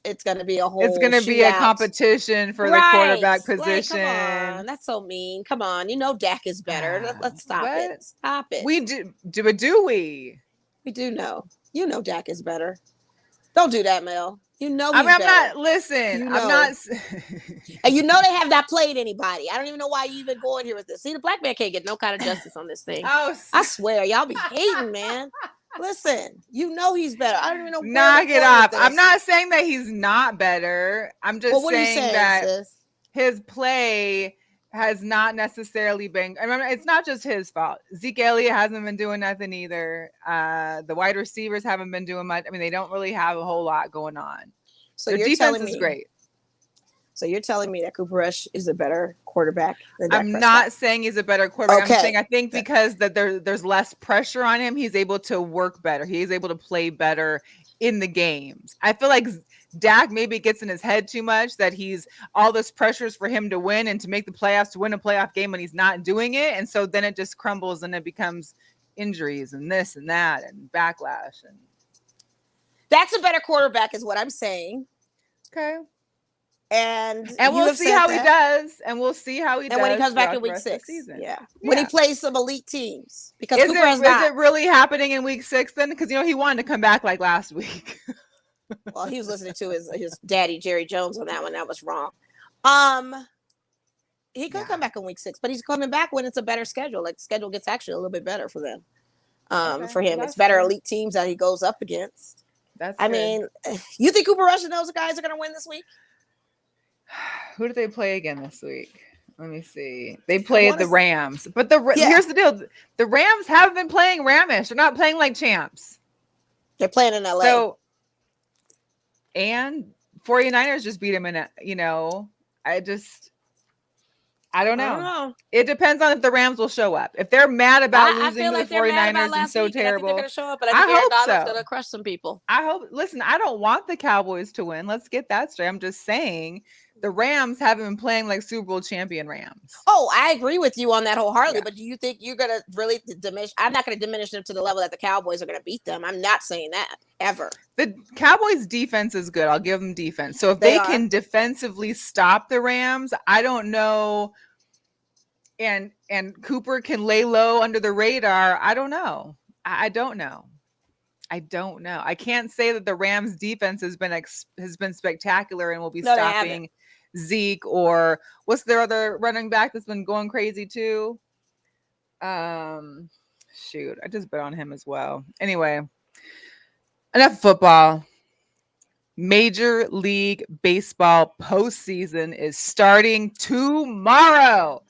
it's going to be a whole. It's going to be a competition for the quarterback position. Come on, that's so mean. Come on, you know Dak is better. Let's stop it. Stop it. We do we? We do know. You know Dak is better. Don't do that, Mel. You know he's I'm better. not. Listen, you I'm know. not. And you know they have not played anybody. I don't even know why you even going here with this. See, the black man can't get no kind of justice on this thing. I swear, y'all be hating, man. Listen, you know he's better. I don't even know. Knock it off. I'm not saying that he's not better. I'm just saying that his play has not necessarily been. I mean, it's not just his fault. Zeke Elliott hasn't been doing nothing either. The wide receivers haven't been doing much. I mean, they don't really have a whole lot going on. So their defense is great. So you're telling me that Cooper Rush is a better quarterback than Dak Prescott? I'm not saying he's a better quarterback. Okay. I'm saying I think because that there's less pressure on him, he's able to work better. He's able to play better in the games. I feel like Dak maybe gets in his head too much that he's all this pressures for him to win and to make the playoffs, to win a playoff game when he's not doing it. And so then it just crumbles and it becomes injuries and this and that and backlash. And that's a better quarterback is what I'm saying. Okay. And we'll see how he does. And we'll see how he does. And when he comes back in week 6. Yeah. When he plays some elite teams. Because is it really happening in week 6 then? Because he wanted to come back like last week. Well, he was listening to his daddy, Jerry Jones, on that one. That was wrong. He could come back in week 6, but he's coming back when it's a better schedule. Like, the schedule gets actually a little bit better for them. For him, it's better elite teams that he goes up against. I mean, you think Cooper Rush and those guys are going to win this week? Who did they play again this week? Let me see. They played the Rams. But here's the deal. The Rams haven't been playing Ramish. They're not playing like champs. They're playing in LA. So, and 49ers just beat them in I don't know. It depends on if the Rams will show up. If they're mad about losing to the 49ers and so terrible, they're going to show up, but I think Aaron Donald's going to crush some people. Listen, I don't want the Cowboys to win. Let's get that straight. I'm just saying the Rams haven't been playing like Super Bowl champion Rams. Oh, I agree with you on that wholeheartedly, but do you think you're going to really diminish? I'm not going to diminish them to the level that the Cowboys are going to beat them. I'm not saying that ever. The Cowboys defense is good. I'll give them defense. So if they can defensively stop the Rams, I don't know. And Cooper can lay low under the radar. I don't know. I don't know. I can't say that the Rams defense has been spectacular and will be stopping Zeke, or what's their other running back that's been going crazy too? Shoot, I just bet on him as well. Anyway, enough football. Major League Baseball postseason is starting tomorrow.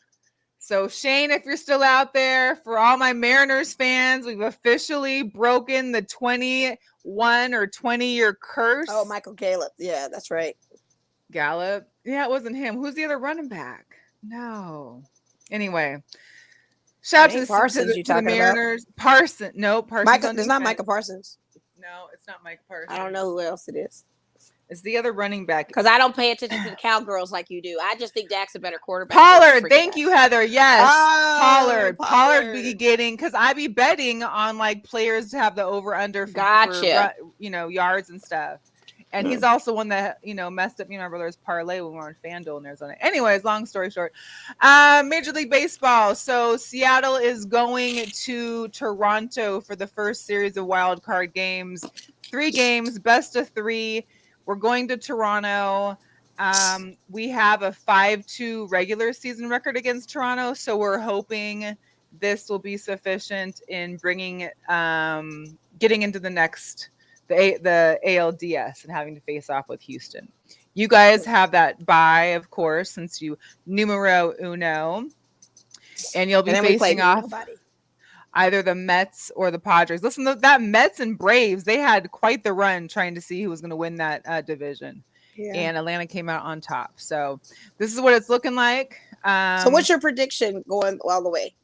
So Shane, if you're still out there, for all my Mariners fans, we've officially broken the 21 or 20-year curse. Oh, Michael Gallup. Yeah, that's right. Gallup. Yeah, it wasn't him. Who's the other running back? No. Anyway, shout out to the Mariners. About? Parsons. No, Parsons. It's not Micah Parsons. No, it's not Mike Parsons. I don't know who else it is. It's the other running back. Because I don't pay attention to the Cowgirls like you do. I just think Dak's a better quarterback. Pollard. Thank you, Heather. Yes. Pollard be getting, because I be betting on like players to have the over-under for yards and stuff. And he's also one that, messed up, my brother's parlay when we were on FanDuel and Arizona. Anyways, long story short, Major League Baseball. So Seattle is going to Toronto for the first series of wild card games. 3 games, best of 3. We're going to Toronto. We have a 5-2 regular season record against Toronto, so we're hoping this will be sufficient in bringing, getting into the next, the ALDS and having to face off with Houston. You guys have that bye, of course, since you numero uno, and you'll be facing off either the Mets or the Padres. Listen, that Mets and Braves, they had quite the run trying to see who was going to win that division. Yeah. And Atlanta came out on top. So this is what it's looking like. So what's your prediction going all the way?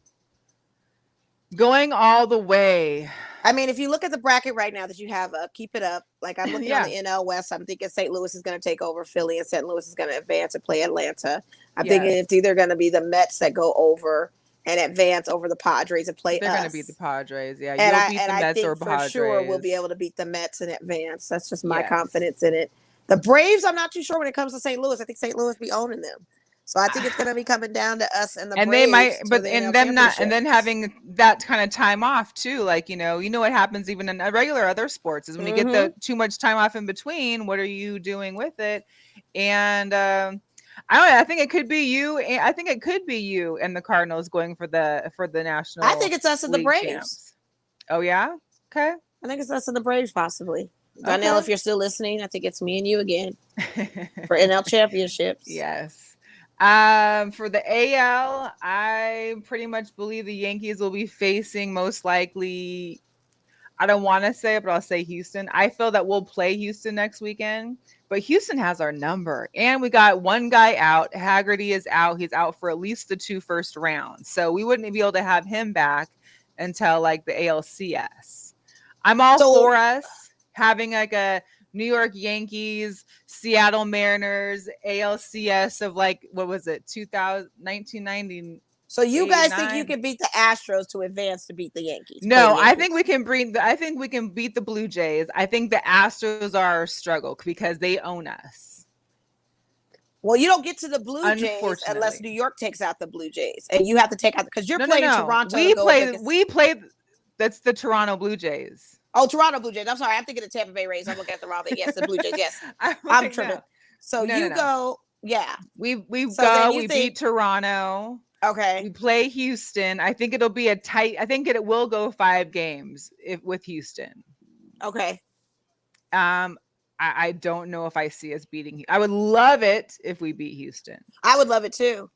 Going all the way. I mean, if you look at the bracket right now that you have up, keep it up. Like I'm looking on the NL West. I'm thinking St. Louis is going to take over Philly and St. Louis is going to advance and play Atlanta. I'm thinking it's either going to be the Mets that go over and advance over the Padres and play us. They're going to beat the Padres. Yeah, you'll beat the Mets or Padres. For sure we'll be able to beat the Mets and advance. That's just my confidence in it. The Braves, I'm not too sure when it comes to St. Louis. I think St. Louis be owning them. So I think it's going to be coming down to us and the Braves. They might, but and them not, and then having that kind of time off too. Like you know what happens even in regular other sports is when you get too much time off in between. What are you doing with it? And I don't know. I think it could be you. I think it could be you and the Cardinals going for the national. I think it's us and the Braves. Champs. Oh yeah. Okay. I think it's us and the Braves possibly. Donnell, if you're still listening, I think it's me and you again for NL championships. Yes. For the AL, I pretty much believe the Yankees will be facing most likely. I don't want to say it, but I'll say Houston. I feel that we'll play Houston next weekend, but Houston has our number. And we got one guy out. Haggerty is out. He's out for at least the 2 first rounds. So we wouldn't be able to have him back until like the ALCS. I'm all for us having like a New York Yankees, Seattle Mariners, ALCS of like, what was it, 1990. So you guys think you can beat the Astros to advance to beat the Yankees? No, I think we can beat the Blue Jays. I think the Astros are a struggle because they own us. Well, you don't get to the Blue Jays unless New York takes out the Blue Jays, and you have to take out because you're playing Toronto. We play. That's the Toronto Blue Jays. Oh, Toronto Blue Jays. I'm sorry. I'm thinking of Tampa Bay Rays. I'm looking at the wrong thing. Yes, the Blue Jays. Yes. I'm tripping. So go. Yeah. We beat Toronto. Okay. We play Houston. I think it'll be I think it will go 5 games with Houston. Okay. I don't know if I see us beating. I would love it if we beat Houston. I would love it too.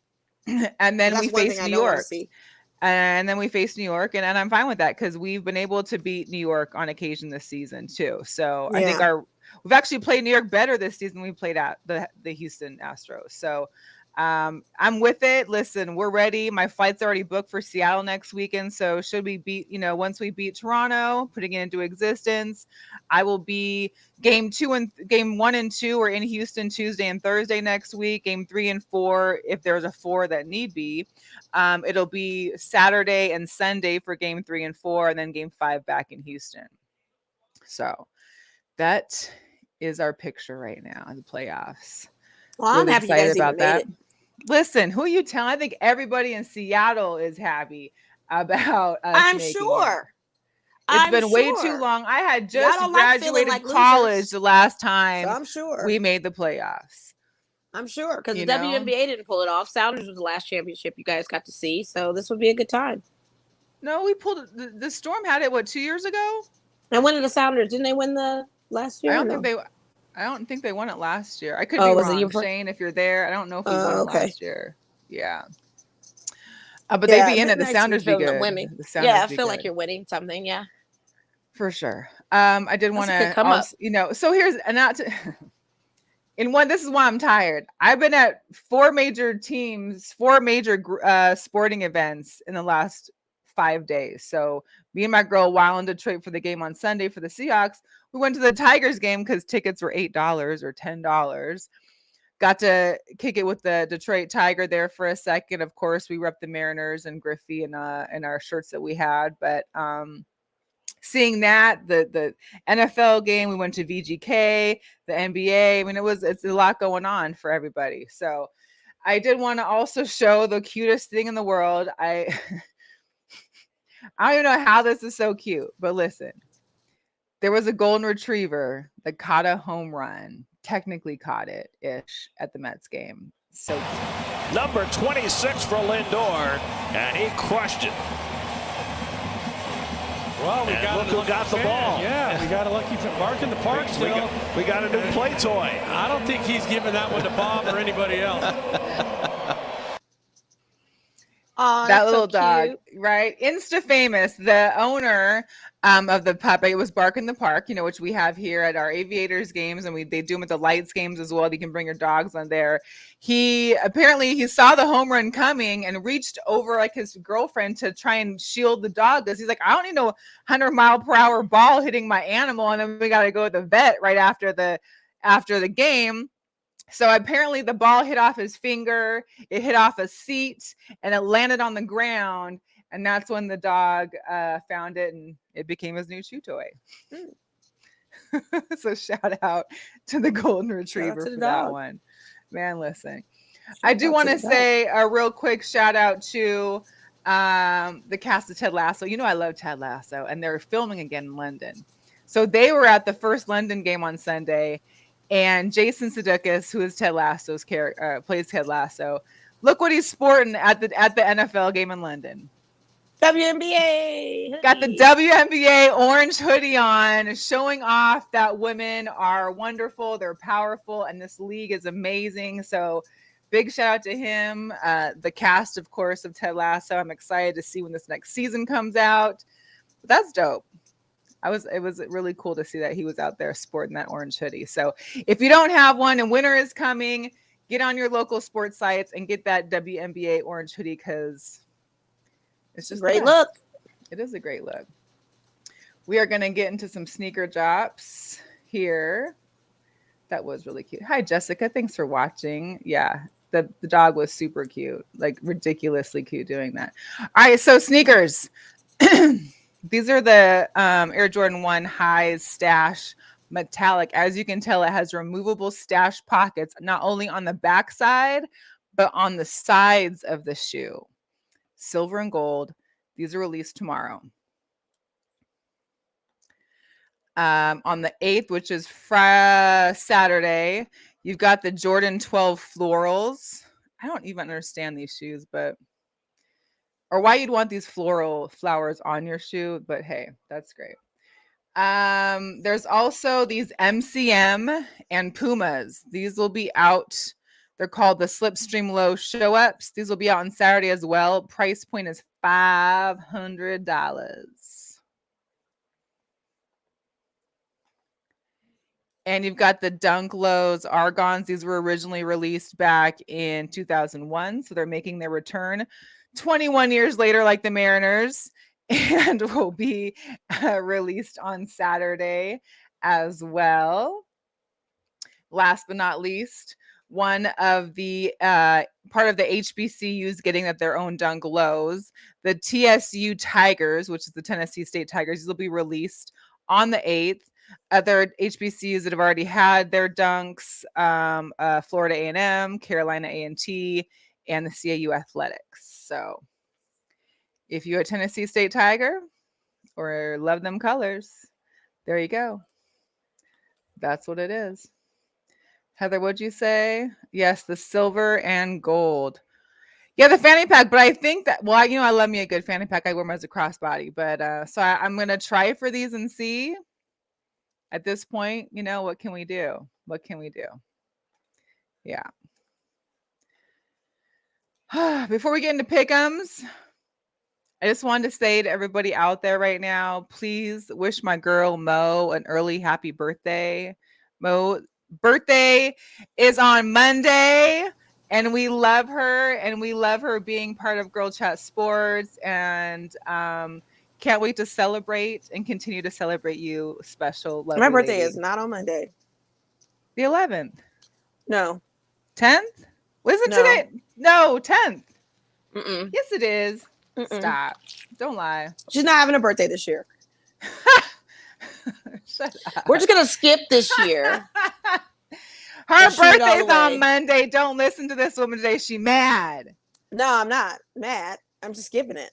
And then we face New York. And then we face New York, and I'm fine with that because we've been able to beat New York on occasion this season too. So I think we've actually played New York better this season than we played at the Houston Astros. So I'm with it. Listen, we're ready. My flight's already booked for Seattle next weekend. So should we beat, once we beat Toronto, putting it into existence, I will be game 1 and 2 are in Houston Tuesday and Thursday next week. Game 3 and 4, if there's a 4 that need be, it'll be Saturday and Sunday for game 3 and 4, and then game 5 back in Houston. So that is our picture right now in the playoffs. Well, I'm happy you guys about that. Made it. Listen, who you tell? I think everybody in Seattle is happy about us. I'm sure. It's been way too long. I had just graduated college the last time. So I'm sure we made the playoffs. I'm sure because the WNBA didn't pull it off. Sounders was the last championship you guys got to see, so this would be a good time. No, we pulled the Storm had it 2 years ago? And when did the Sounders? Didn't they win the last year? I don't think they won it last year. I could be was it wrong. year before? Shane, if you're there, I don't know if we won it last year. Yeah. But Yeah, they'd be in it. The nice Sounders be feeling of good. winning. The Sounders Yeah, I be feel good. like you're winning something. Yeah. For sure. I did want to also, so here's not to this is why I'm tired. I've been at 4 major sporting events in the last 5 days. So me and my girl, while in Detroit for the game on Sunday for the Seahawks, we went to the Tigers game because tickets were $8 or $10. Got to kick it with the Detroit Tiger there for a second. Of course, we rep the Mariners and Griffey in our shirts that we had, but seeing that, the NFL game, we went to VGK, the NBA. I mean, it's a lot going on for everybody. So I did want to also show the cutest thing in the world. I don't even know how this is so cute, but listen, there was a golden retriever that caught a home run, technically caught it-ish at the Mets game. So cute. Number 26 for Lindor, and he crushed it. Well, we got the ball. Yeah, we got a lucky Mark in the park still. We got a new play toy. I don't think he's giving that one to Bob or anybody else. That little dog, right? Insta famous. The owner of the puppy was Bark in the Park, which we have here at our Aviators games, and they do them at the Lights games as well. You can bring your dogs on there. He saw the home run coming and reached over like his girlfriend to try and shield the dog, because he's like, I don't need no 100-mile-per-hour ball hitting my animal, and then we got to go to the vet right after the game. So apparently the ball hit off his finger, it hit off a seat, and it landed on the ground. And that's when the dog found it, and it became his new chew toy. So shout out to the golden retriever for that one. Man, listen. I do want to say a real quick shout out to the cast of Ted Lasso. I love Ted Lasso, and they're filming again in London. So they were at the first London game on Sunday. And Jason Sudeikis, who is Ted Lasso's character, plays Ted Lasso. Look what he's sporting at the NFL game in London. WNBA hoodie. Got the WNBA orange hoodie on, showing off that women are wonderful, they're powerful, and this league is amazing. So big shout out to him. The cast, of course, of Ted Lasso. I'm excited to see when this next season comes out. But that's dope. It was really cool to see that he was out there sporting that orange hoodie. So if you don't have one and winter is coming, get on your local sports sites and get that WNBA orange hoodie, because it's just great look. It is a great look. We are going to get into some sneaker drops here. That was really cute. Hi, Jessica. Thanks for watching. Yeah, the dog was super cute, like ridiculously cute doing that. All right, so sneakers. These are the Air Jordan 1 Highs Stash Metallic. As you can tell, it has removable stash pockets, not only on the back side, but on the sides of the shoe. Silver and gold. These are released tomorrow. On the 8th, which is Saturday, you've got the Jordan 12 Florals. I don't even understand these shoes, or why you'd want these floral flowers on your shoe, but hey, that's great. There's also these MCM and Pumas. These will be out. They're called the Slipstream Low Show Ups. These will be out on Saturday as well. Price point is $500. And you've got the Dunk Lows Argons. These were originally released back in 2001, so they're making their return 21 years later, like the Mariners, and will be released on Saturday as well. Last but not least, one of the part of the HBCUs getting at their own Dunk Lows, the TSU Tigers, which is the Tennessee State Tigers, these will be released on the 8th. Other HBCUs that have already had their dunks, Florida A&M, Carolina A&T, and the CAU Athletics. So if you're a Tennessee State Tiger or love them colors, there you go. That's what it is. Heather, what'd you say? Yes, the silver and gold. Yeah, the fanny pack, but I think that I love me a good fanny pack. I wear mine as a crossbody, but so I'm gonna try for these and see. At this point, what can we do? What can we do? Yeah. Before we get into pick'ems, I just wanted to say to everybody out there right now, please wish my girl Mo an early happy birthday. Mo birthday is on Monday, and we love her, and we love her being part of Girl Chat Sports, and can't wait to celebrate and continue to celebrate you, special lovely My birthday lady. is not on Monday. The 11th. No. 10th? Was it No. today? No, 10th. Mm-mm. Yes, it is. Mm-mm. Stop. Don't lie. She's not having a birthday this year. Shut up. We're just going to skip this year. Her birthday's on Monday. Don't listen to this woman today. She mad. No, I'm not mad. I'm just skipping it.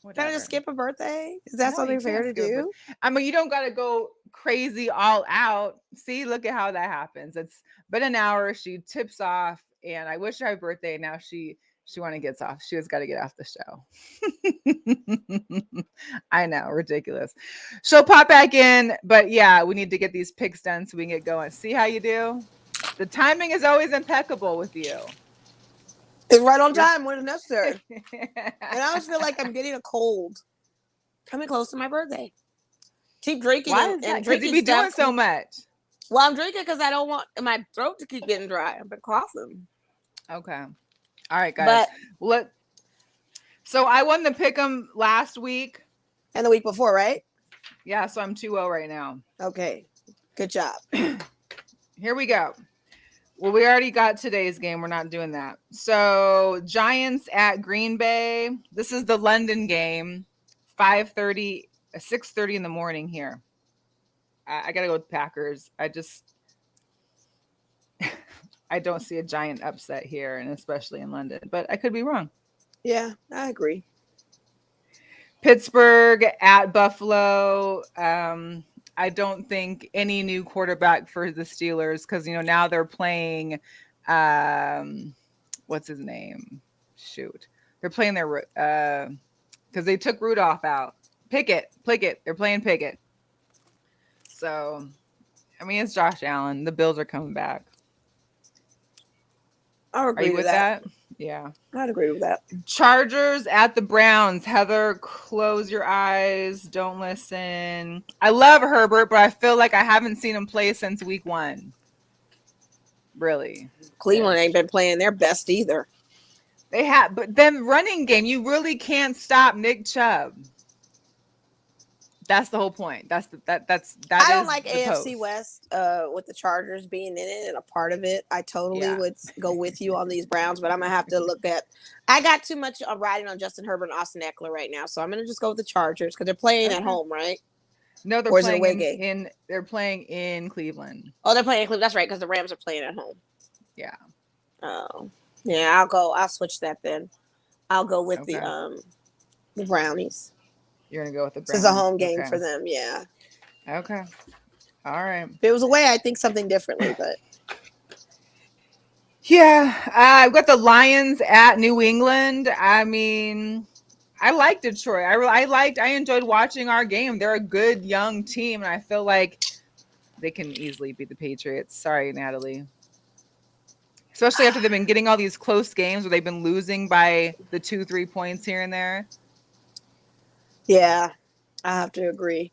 Whatever. Can I just skip a birthday? Is that something fair to do? I mean, you don't got to go crazy all out. See, look at how that happens. It's been an hour. She tips off, and I wish her happy birthday. Now she want to get off. She has got to get off the show. I know, ridiculous. She'll pop back in, but yeah, we need to get these picks done so we can get going. See how you do? The timing is always impeccable with you. It's right on time when it's necessary. And I always feel like I'm getting a cold. Coming close to my birthday. Keep drinking. Why is that? Because you be doing so much. Well, I'm drinking because I don't want my throat to keep getting dry. I've been coughing. Okay. All right, guys. So I won the pick'em last week. And the week before, right? Yeah, so I'm 2-0 right now. Okay. Good job. Here we go. Well, we already got today's game. We're not doing that. So Giants at Green Bay. This is the London game. 6:30 in the morning here. I got to go with Packers. I don't see a Giant upset here, and especially in London. But I could be wrong. Yeah, I agree. Pittsburgh at Buffalo. I don't think any new quarterback for the Steelers because, now they're playing, what's his name? Shoot. They're playing their, because they took Rudolph out. Pickett. They're playing Pickett. So, I mean, it's Josh Allen. The Bills are coming back. I agree Are you with that? Yeah. I'd agree with that. Chargers at the Browns. Heather, close your eyes. Don't listen. I love Herbert, but I feel like I haven't seen him play since week 1. Really. Cleveland ain't been playing their best either. They have, but then running game, you really can't stop Nick Chubb. That's the whole point. That I don't like AFC West with the Chargers being in it and a part of it. I totally would go with you on these Browns, but I'm gonna have to look at. I got too much riding on Justin Herbert and Austin Eckler right now, so I'm gonna just go with the Chargers because they're playing at home, right? No, they're playing they're playing in Cleveland. Oh, they're playing in Cleveland. That's right, because the Rams are playing at home. Yeah. Oh, yeah. I'll switch that then. I'll go with the Brownies. You're going to go with the Browns. This is a home game for them, yeah. Okay. All right. If it was away, I think something differently, but. Yeah. I've got the Lions at New England. I mean, I like Detroit. I enjoyed watching our game. They're a good young team, and I feel like they can easily beat the Patriots. Sorry, Natalie. Especially after they've been getting all these close games where they've been losing by the 2-3 points here and there. Yeah, I have to agree.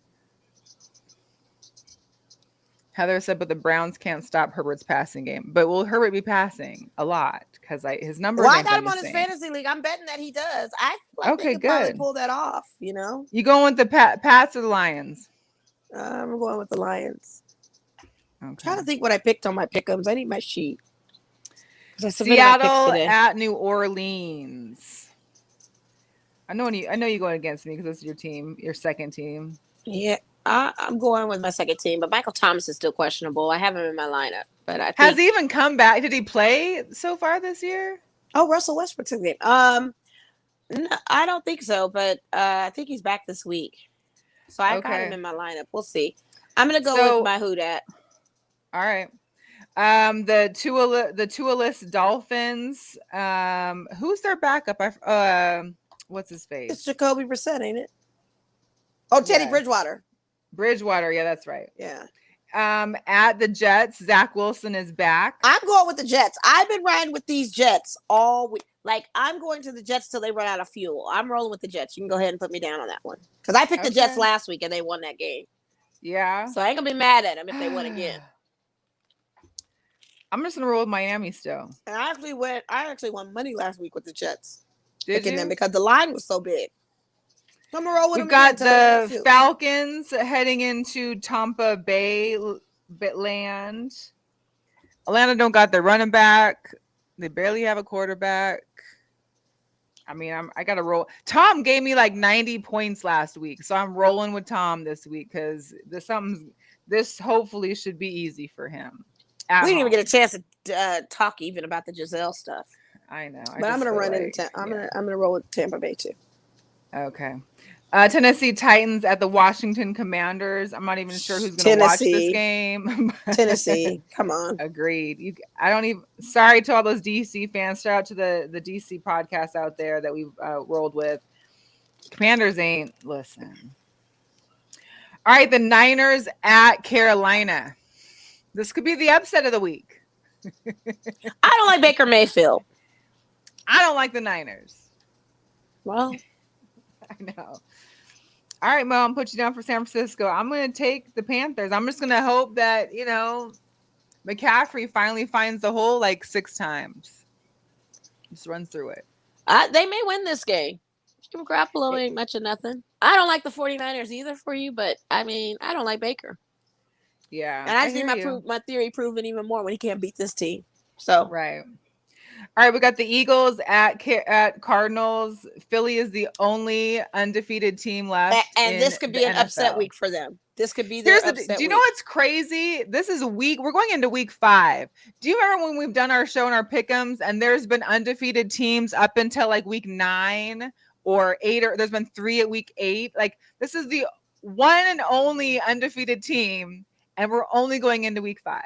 Heather said, but the Browns can't stop Herbert's passing game. But will Herbert be passing a lot? Because his numbers. Well, I got him on his fantasy league. I'm betting that he does. I feel like they could probably pull that off. You going with the Pats or the Lions? I'm going with the Lions. Okay. I'm trying to think what I picked on my pick'ems. I need my sheet. Seattle at New Orleans. I know you're going against me because this is your team, your second team. Yeah, I'm going with my second team, but Michael Thomas is still questionable. I have him in my lineup, but I think... Has he even come back? Did he play so far this year? Oh, Russell Westbrook took it. No, I don't think so, but I think he's back this week. So I got him in my lineup. We'll see. I'm gonna go with my who dat. All right. The Tualist Dolphins. Who's their backup? What's his face? It's Jacoby Brissett, ain't it? Oh, Teddy Bridgewater. Bridgewater, yeah, that's right. Yeah. At the Jets, Zach Wilson is back. I'm going with the Jets. I've been riding with these Jets all week. Like, I'm going to the Jets till they run out of fuel. I'm rolling with the Jets. You can go ahead and put me down on that one. Because I picked the Jets last week and they won that game. Yeah. So I ain't going to be mad at them if they win again. I'm just going to roll with Miami still. And I actually won money last week with the Jets. Did you? Them because the line was so big. I'm going to roll with them. We've got the Falcons heading into Tampa Bay land. Atlanta don't got their running back. They barely have a quarterback. I mean, I got to roll. Tom gave me like 90 points last week, so I'm rolling with Tom this week because this hopefully should be easy for him. We didn't even get a chance to talk even about the Giselle stuff. I know, but I'm going to run into. I'm going to roll with Tampa Bay too. Okay. Tennessee Titans at the Washington Commanders. I'm not even sure who's going to watch this game. Tennessee, come on. Agreed. Sorry to all those DC fans. Shout out to the DC podcast out there that we've rolled with. Commanders ain't listen. All right, the Niners at Carolina. This could be the upset of the week. I don't like Baker Mayfield. I don't like the Niners. Well, I know. All right, Mo, I'm put you down for San Francisco. I'm going to take the Panthers. I'm just going to hope that, McCaffrey finally finds the hole like 6 times. Just runs through it. They may win this game. Jimmy Garoppolo ain't much of nothing. I don't like the 49ers either for you, but, I don't like Baker. Yeah. And I see my theory proven even more when he can't beat this team. So right. All right, we got the Eagles at Cardinals. Philly is the only undefeated team left. And this could be an upset week for them. This could be their upset week. Do you know what's crazy? This is we're going into week 5. Do you remember when we've done our show and our pick'ems and there's been undefeated teams up until like week 9 or 8, or there's been 3 at week 8? Like, this is the one and only undefeated team, and we're only going into week 5.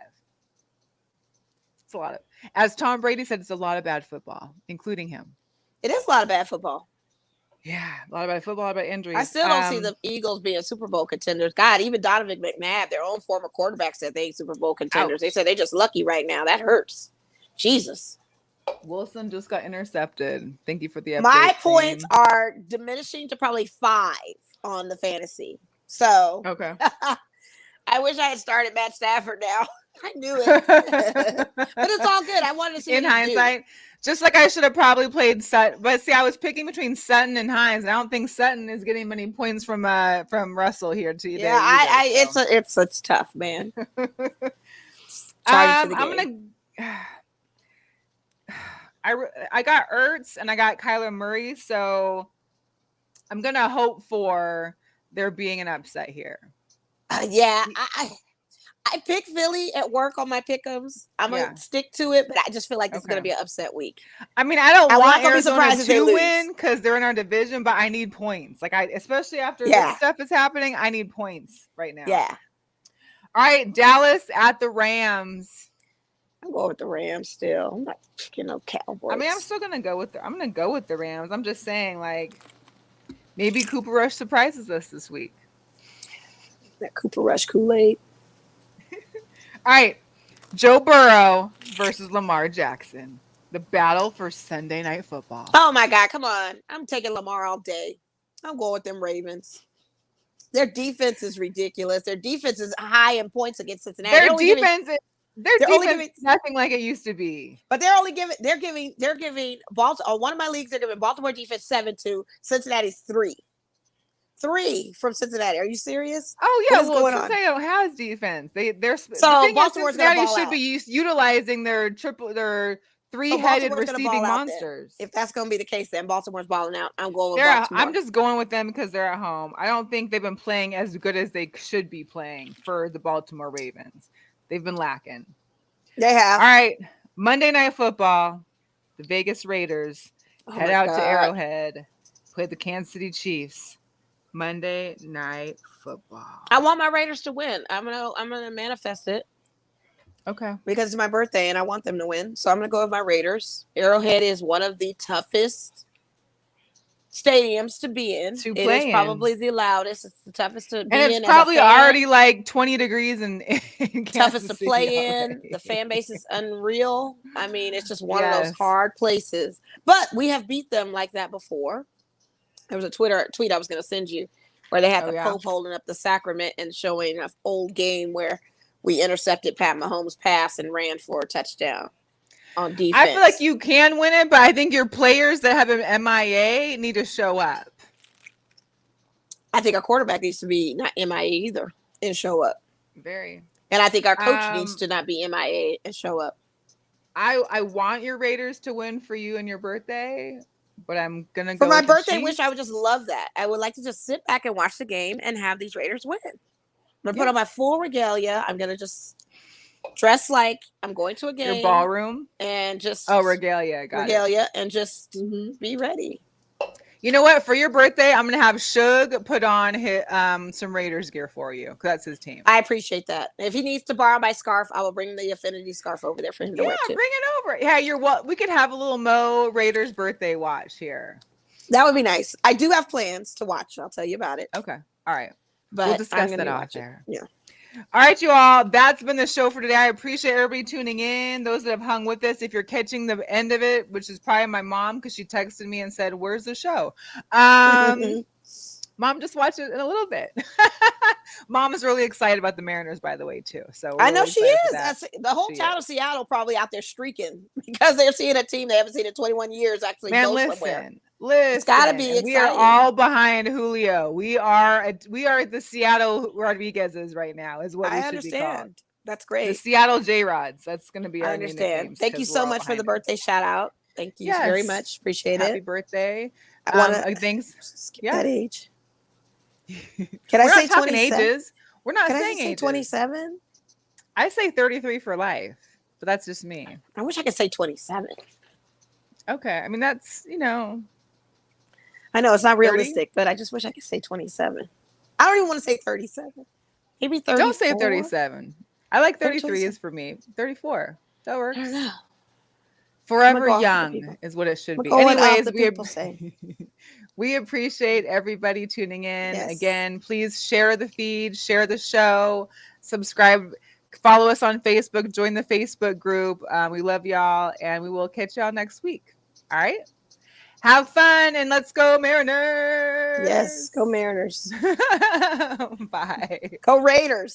It's a lot of, as Tom Brady said, it's a lot of bad football, including him. It is a lot of bad football. Yeah, a lot of bad football, a lot of bad injuries. I still don't see the Eagles being Super Bowl contenders. God, even Donovan McNabb, their own former quarterback, said they ain't Super Bowl contenders. Ouch. They said they just lucky right now. That hurts. Jesus. Wilson just got intercepted. Thank you for the update. My points are diminishing to probably 5 on the fantasy. So okay. I wish I had started Matt Stafford now. I knew it. But it's all good. I wanted to see in hindsight. Just like I should have probably played Sutton. But see, I was picking between Sutton and Hines. And I don't think Sutton is getting many points from Russell here today. Yeah, it's tough, man. I got Ertz and I got Kyler Murray, so I'm gonna hope for there being an upset here. I picked Philly at work on my pick'ems. I'm going to stick to it, but I just feel like this is going to be an upset week. I mean, I don't want Arizona to win because they're in our division, but I need points. Like, especially after this stuff is happening, I need points right now. Yeah. All right, Dallas at the Rams. I'm going with the Rams still. I'm not picking no Cowboys. I mean, I'm still going to go with the Rams. I'm just saying, like, maybe Cooper Rush surprises us this week. That Cooper Rush Kool-Aid. All right, Joe Burrow versus Lamar Jackson. The battle for Sunday Night Football. Oh, my God. Come on. I'm taking Lamar all day. I'm going with them Ravens. Their defense is ridiculous. Their defense is high in points against Cincinnati. Their defense is nothing like it used to be. But they're giving Baltimore, one of my leagues, they're giving Baltimore defense 7-2, Cincinnati's 3. 3 from Cincinnati. Are you serious? Oh yeah, Cincinnati don't have defense. They're so Baltimore's Cincinnati should be utilizing their 3-headed receiving monsters. If that's going to be the case, then Baltimore's balling out. I'm going with Baltimore. I'm just going with them because they're at home. I don't think they've been playing as good as they should be playing for the Baltimore Ravens. They've been lacking. They have. All right, Monday Night Football. The Vegas Raiders head out to Arrowhead, play the Kansas City Chiefs. Monday Night Football. I want my Raiders to win. I'm gonna manifest it. Okay. Because it's my birthday and I want them to win. So I'm going to go with my Raiders. Arrowhead is one of the toughest stadiums to be in. To It play is in. probably the loudest. It's the toughest to be in. And it's as a probably fan. already like 20 degrees in Kansas Toughest to City play in. already. The fan base is unreal. I mean, it's just one of Yes. those hard places. But we have beat them like that before. There was a tweet I was going to send you where they had the Pope holding up the sacrament and showing an old game where we intercepted Pat Mahomes' pass and ran for a touchdown on defense. I feel like you can win it, but I think your players that have an MIA need to show up. I think our quarterback needs to be not MIA either and show up. Very. And I think our coach needs to not be MIA and show up. I want your Raiders to win for you and your birthday, but I'm going to go for my with the birthday Chiefs. wish. I would just love that. I would like to just sit back and watch the game and have these Raiders win. I'm going to put on my full regalia. I'm going to just dress like I'm going to a game. Your ballroom? And just... Oh, regalia. Got regalia it. And just be ready. You know what? For your birthday, I'm going to have Suge put on some Raiders gear for you because that's his team. I appreciate that. If he needs to borrow my scarf, I will bring the Affinity scarf over there for him to wear too. Bring it over. Yeah, we could have a little Mo Raiders birthday watch here. That would be nice. I do have plans to watch. I'll tell you about it. Okay. All right. But we'll discuss that out there. Yeah. All right, you all. That's been the show for today. I appreciate everybody tuning in. Those that have hung with us. If you're catching the end of it, which is probably my mom because she texted me and said, "Where's the show?" Mom, just watch it in a little bit. Mom is really excited about the Mariners, by the way, too. So I know she is. The whole town of Seattle probably out there streaking because they're seeing a team they haven't seen in 21 years actually go somewhere. Listen, it's got to be exciting. We are all behind Julio. We are the Seattle Rodriguez's right now, is what we should be called. That's great. The Seattle J-Rods. That's going to be our new nicknames. Thank you so much for the birthday shout out. Thank you very much. Appreciate it. Happy birthday. I want to skip that age. Can I say 27? Ages. We're not saying saying ages. 27? I say 33 for life, but that's just me. I wish I could say 27. Okay. I mean, that's, I know it's not realistic, but I just wish I could say 27. I don't even want to say 37. Maybe 34. Don't say 37. I like 33 is for me. 34. That works. I don't know. Forever young is what it should be. Anyways, we appreciate everybody tuning in. Yes. Again, please share the feed, share the show, subscribe, follow us on Facebook, join the Facebook group. We love y'all, and we will catch y'all next week. All right? Have fun, and let's go Mariners. Yes, go Mariners. Bye. Go Raiders.